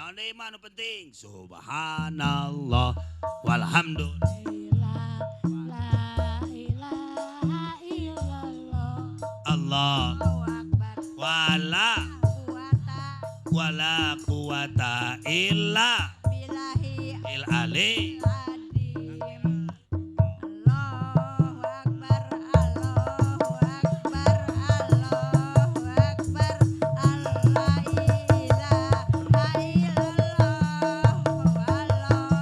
Naon deui mah anu penting? Subhanallah walhamdulillah. La ilaha illallah. Allah Allahu Akbar. wala quwata illa Billahi il ali. adim. Allahu Akbar. Allahu Akbar. Allahu Akbar. Allah ilaha illallah. Allahu Akbar.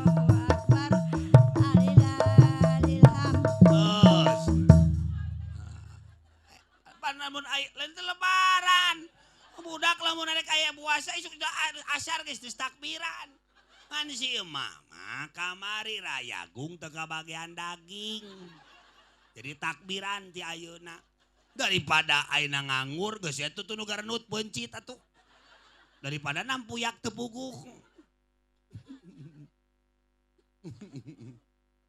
Allahu Akbar. Alillalilham. Terus panamun ai lain teh lebaran. Budak lamun arek aya puasa isuk asar geus geus takbiran. Kan si emak mah kamari rayagung teu kabagian daging. Jadi takbiran ti ayeuna. Daripada ayeuna nganggur geus eta tuh nu garneut bencit atuh. Daripada nampuyak teu puguh.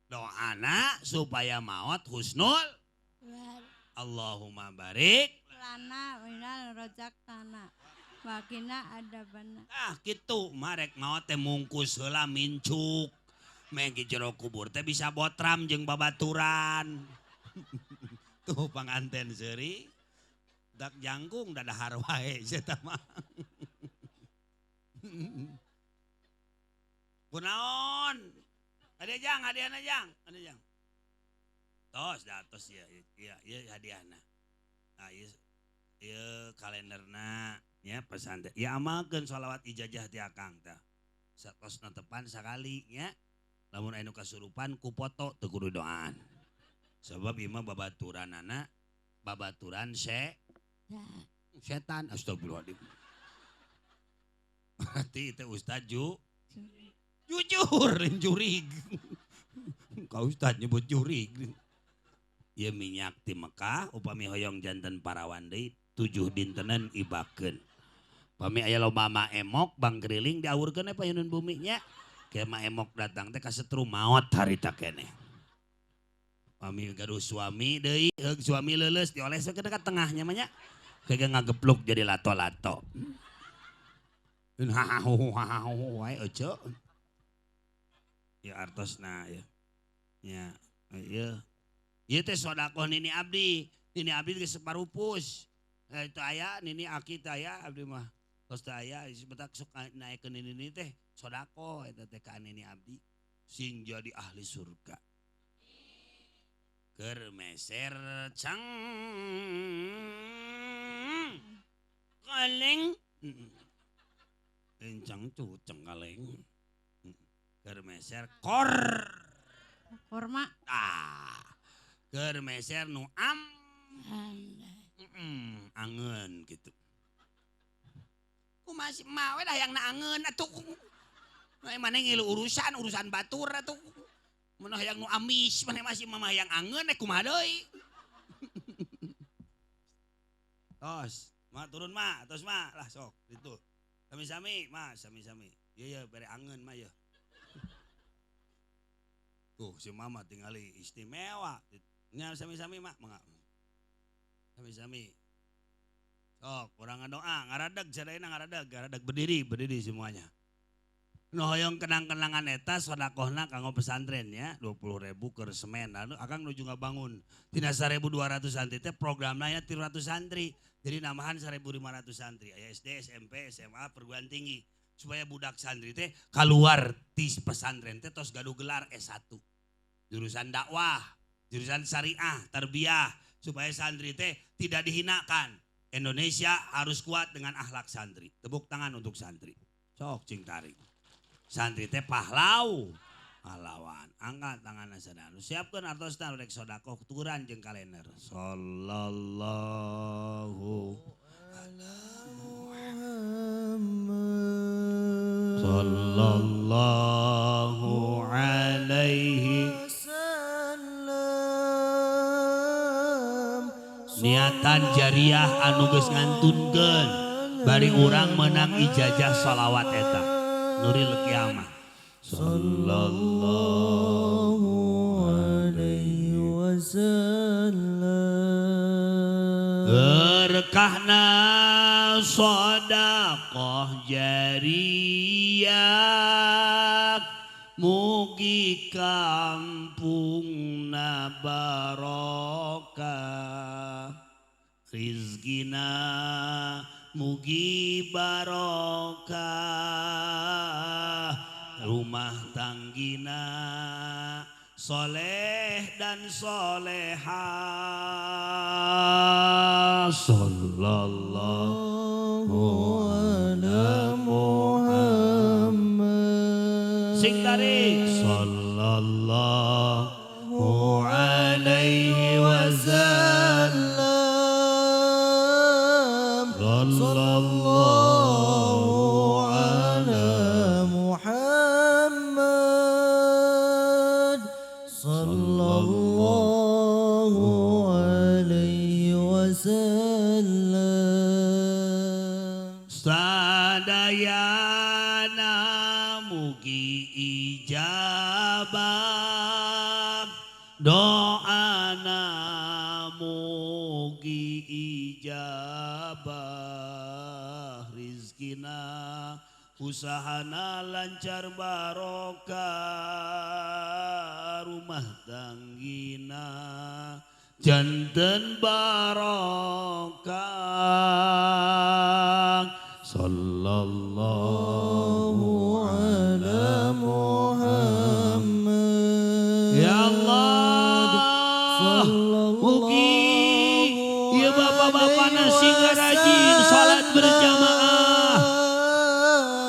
Doana supaya maot husnul. Allahumma barik. Lana minal rojaktana. Wakina ada bana. Gitu marek maot teh mungkus heula mincuk. Mengki jero kubur teh bisa botram jeung babaturan. Tuh panganten seuri. Dak jangkung dadahar wae eta mah. Kunaon? Hadiah jang, hadiahna jang, hadiah jang. Tos dah tos ya, iya hadiahna. Nah, iya kalenderna, ya pesantren. Ya amalkeun sholawat ijazah ti akang teh. Satosna tepan sakali nya. Lamun anu kasurupan ku foto teu kudu doaan. Sebab ieu mah babaturanana babaturan setan. Astagfirullahaladzim. Berarti itu Ustaz jujur jurig. Kau Ustaz nyebut jurig. Ieu minyak ti Mekah upami hoyong janten parawan deui 7 dintenan ibakeun. Upami aya lomba mah emok bang keriling diawurkeun we payeuneun bumi nya. Ke mah emok datang teh ka setrum maot harita keneh. Upami gaduh suami deui, heug suami leuleus dioles ke dekat tengahnya mah nya. Kege ngagepluk jadi lato-lato. Hahaha wae ece. Ya artosna ya. Ya, ieu. Ieu teh sedekah nini abdi. Nini abdi geus saparupus. Itu aya nini aki teh aya abdi mah. Tos teh aya sebentar sok naekeun nini teh sedekah eta teh ka nini abdi sing jadi ahli surga. Keur meser cang kaleng. Encang cuceng kaleng. Keur meser Korma. Keur meser nu angeun gitu. Ku masih mawe dah yang na angeun atuh. Mana ngilu urusan batur atuh. Mana yang nu amis, mana masih mama yang angeun kumaha deui. Tos, mah turun mah, tos mah lah sok gitu. Sami-sami, mah sami-sami. Iya bere angeun mah ya. Tuh si mama tinggali istimewa. Nya sami-sami mak mangga. Sami-sami. Sok urang ngadoa, ngaradeg sadayana ngaradeg berdiri semuanya. Nu hoyong kenang-kenangan eta sedekahna kanggo pesantren ya, 20.000 keur semen. Anu akang nuju ngabangun. Tina 1.200 santri teh programna aya 300 santri. Jadi namahan 1.500 santri. Aya SD, SMP, SMA, perguruan tinggi. Supaya budak santri teh keluar ti pesantren teh tos gaduh gelar S1. Jurusan dakwah, jurusan syariah, tarbiyah, supaya santri teh tidak dihinakan. Indonesia harus kuat dengan akhlak santri. Tepuk tangan untuk santri. Sok cing tarik. Santri teh pahlawan. Angkat tanganna sadaya. Siapkeun artosna rek sedekah turan jeung kalender. Sallallahu alaihi niatan jariah anu geus ngantunkeun bari urang menang ijazah shalawat eta nuril kiamah sallallahu alaihi wasallam berkahna sedekah sadaqah jariyah mugi kampungna barokah rizkina mugi barokah rumah tanggina soleh dan solehah sallallahu ala Muhammad sing tarik sallallahu alaihi wasallam sallallahu ala Muhammad sallallahu alaihi wasallam sadayana mugi ijabah doana mugi ijabah rizkina usahana lancar barokah rumah tanggina janten barokah sallallahu ala Muhammad ya Allah mugi ya bapak-bapak nasi rajin salat berjamaah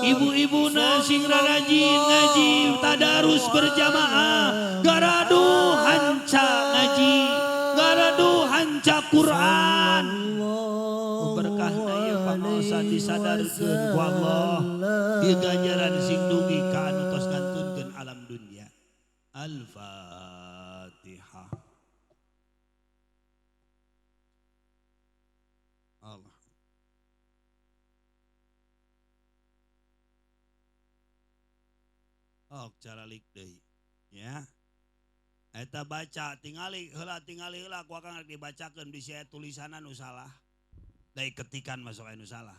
ibu-ibu nasi rajin ngaji tadarus berjamaah garadu hanca ngaji garadu hanca Quran berkahna ieu pangosah disadarkeun ku Allah ieu ganjaran sing dugi ka anu tos ngantunkeun alam dunya Al-Fatihah. Allah. Oh, cara lik deui ya. Eta baca tingali heula ku akang dibacakeun bisi aya tulisanan nu salah. Dai ketikan masuk anu salah.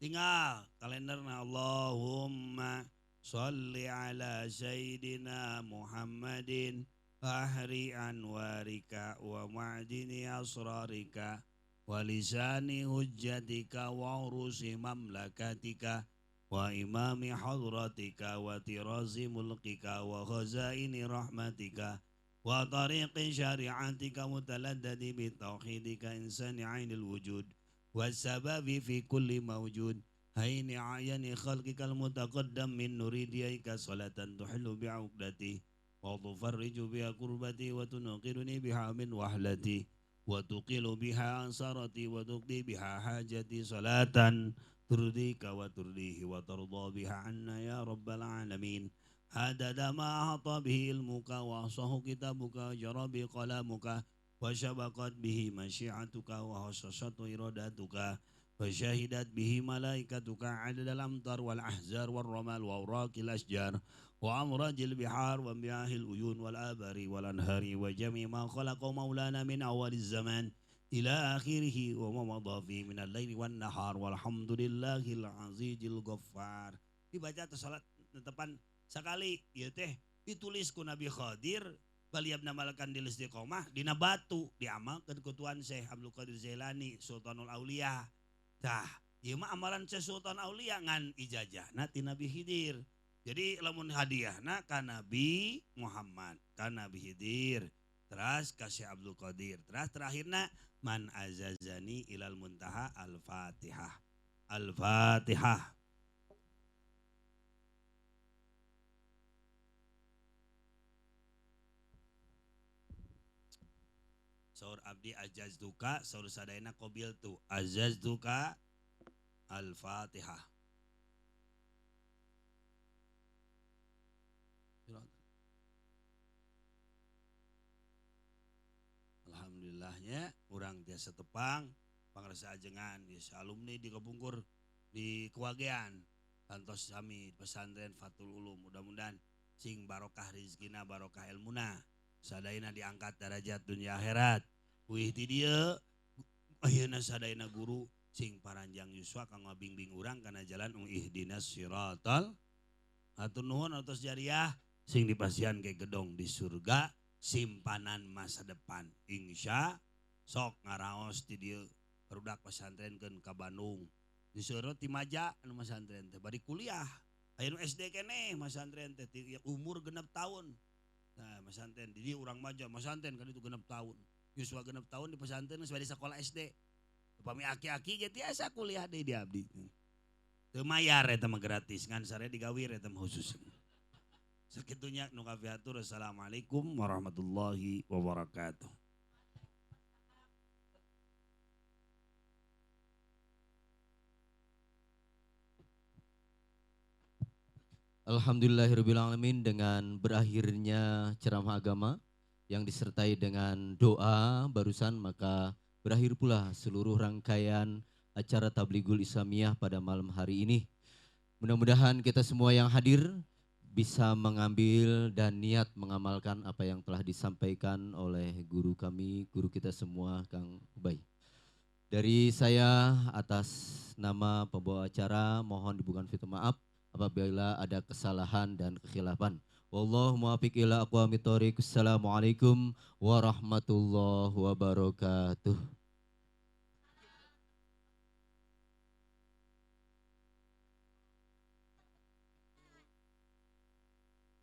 Tinggal kalenderna Allahumma sholli ala sayyidina Muhammadin fahri anwarika wa ma'dini asrarika wa lisani hujjatika wa urusi mamlakatika wa imami hadratika wa tirazi mulkika wa khazaini rahmatika wa tariqi syari'atika mutaladdadi bitauhidika insani ainil wujud wa sababi fi kulli mawjud haini ayani khalqikal mutaqaddam min nuridiyaika salatan tuhillu bi'uqdati wa tufarriju biha kurbati wa tunqiruni biha min wahlati wa tuqilu biha ansarati wa tuqdi biha hajati salatan turdika wa turdihi wa tarda biha anna ya rabbal alamin adada ma ahata bihi ilmuka wa ahsahu kitabuka jarabi qalamuka wa syabaqat bihi masyiatuka wa hasasatu iradatuka wa syahidat bihi malaikatuka adadal amtar wal ahzar wal ramal wa uraqil asjar wa amrajil bihar wa miyahil uyun wal abari wal anhari wa jami ma khalaqa maulana min awaliz zaman ila akhirih wa ma madha fi min al-laili wan nahar walhamdulillahil azizil ghaffar. Dibaca atau salat tetepan sekali ieu teh ditulis ku Nabi Khadir baliabna malakan di istiqomah dina batu diamalkeun ku Tuan Syekh Abdul Qadir Jailani Sultanul Aulia. Tah, ieu mah amalan Syekh Sultan Aulia ngan ijazahna ti Nabi Khidir. Jadi lamun hadiahna ka Nabi Muhammad, ka Nabi Khidir, terus ka Syekh Abdul Qadir, terus terakhirna man azazani ilal muntaha al-Fatihah. Al-Fatihah. Saur abdi ajaztuka, saur sadayana qabiltu. Ajaztuka al-Fatihah. Alhamdulillahnya urang tiasa tepang pangrasa ajengan di alumni di Kapungkur di Kewagean kantos sami pesantren Fatul Ulum mudah-mudahan sing barokah rizkina barokah ilmuna sadayana diangkat derajat dunia akhirat wih ti dieu ayeuna sadayana guru sing paranjang yuswa kang ngabimbing urang kana jalan ihdinas siratal atur nuhun atos jariah sing dipasihan ke gedong di surga simpanan masa depan insya sok ngaraos ti dieu barudak pesantrenkeun ka Bandung diseureut ti Maja anu pesantren teh bari kuliah aya nu SD keneh pesantren teh umur 6 tahun nah pesantren di dieu urang Maja pesantren kan itu 6 tahun yuswa 6 tahun di pesantren geus bari sekolah SD upami aki-aki ge tiasa kuliah deui di abdi teu mayar eta mah gratis ngan sare digawir eta mah khusus sakitunya nu kafiatur assalamualaikum warahmatullahi wabarakatuh. Alhamdulillahirrabbilalamin dengan berakhirnya ceramah agama yang disertai dengan doa barusan maka berakhir pula seluruh rangkaian acara Tabligul Islamiyah pada malam hari ini. Mudah-mudahan kita semua yang hadir bisa mengambil dan niat mengamalkan apa yang telah disampaikan oleh guru kami, guru kita semua Kang Ubay. Dari saya atas nama pembawa acara mohon dibukakan pintu maaf apabila ada kesalahan dan kekhilafan. Wallahu muwaffiq ila aqwamit thoriq. Assalamualaikum warahmatullahi wabarakatuh.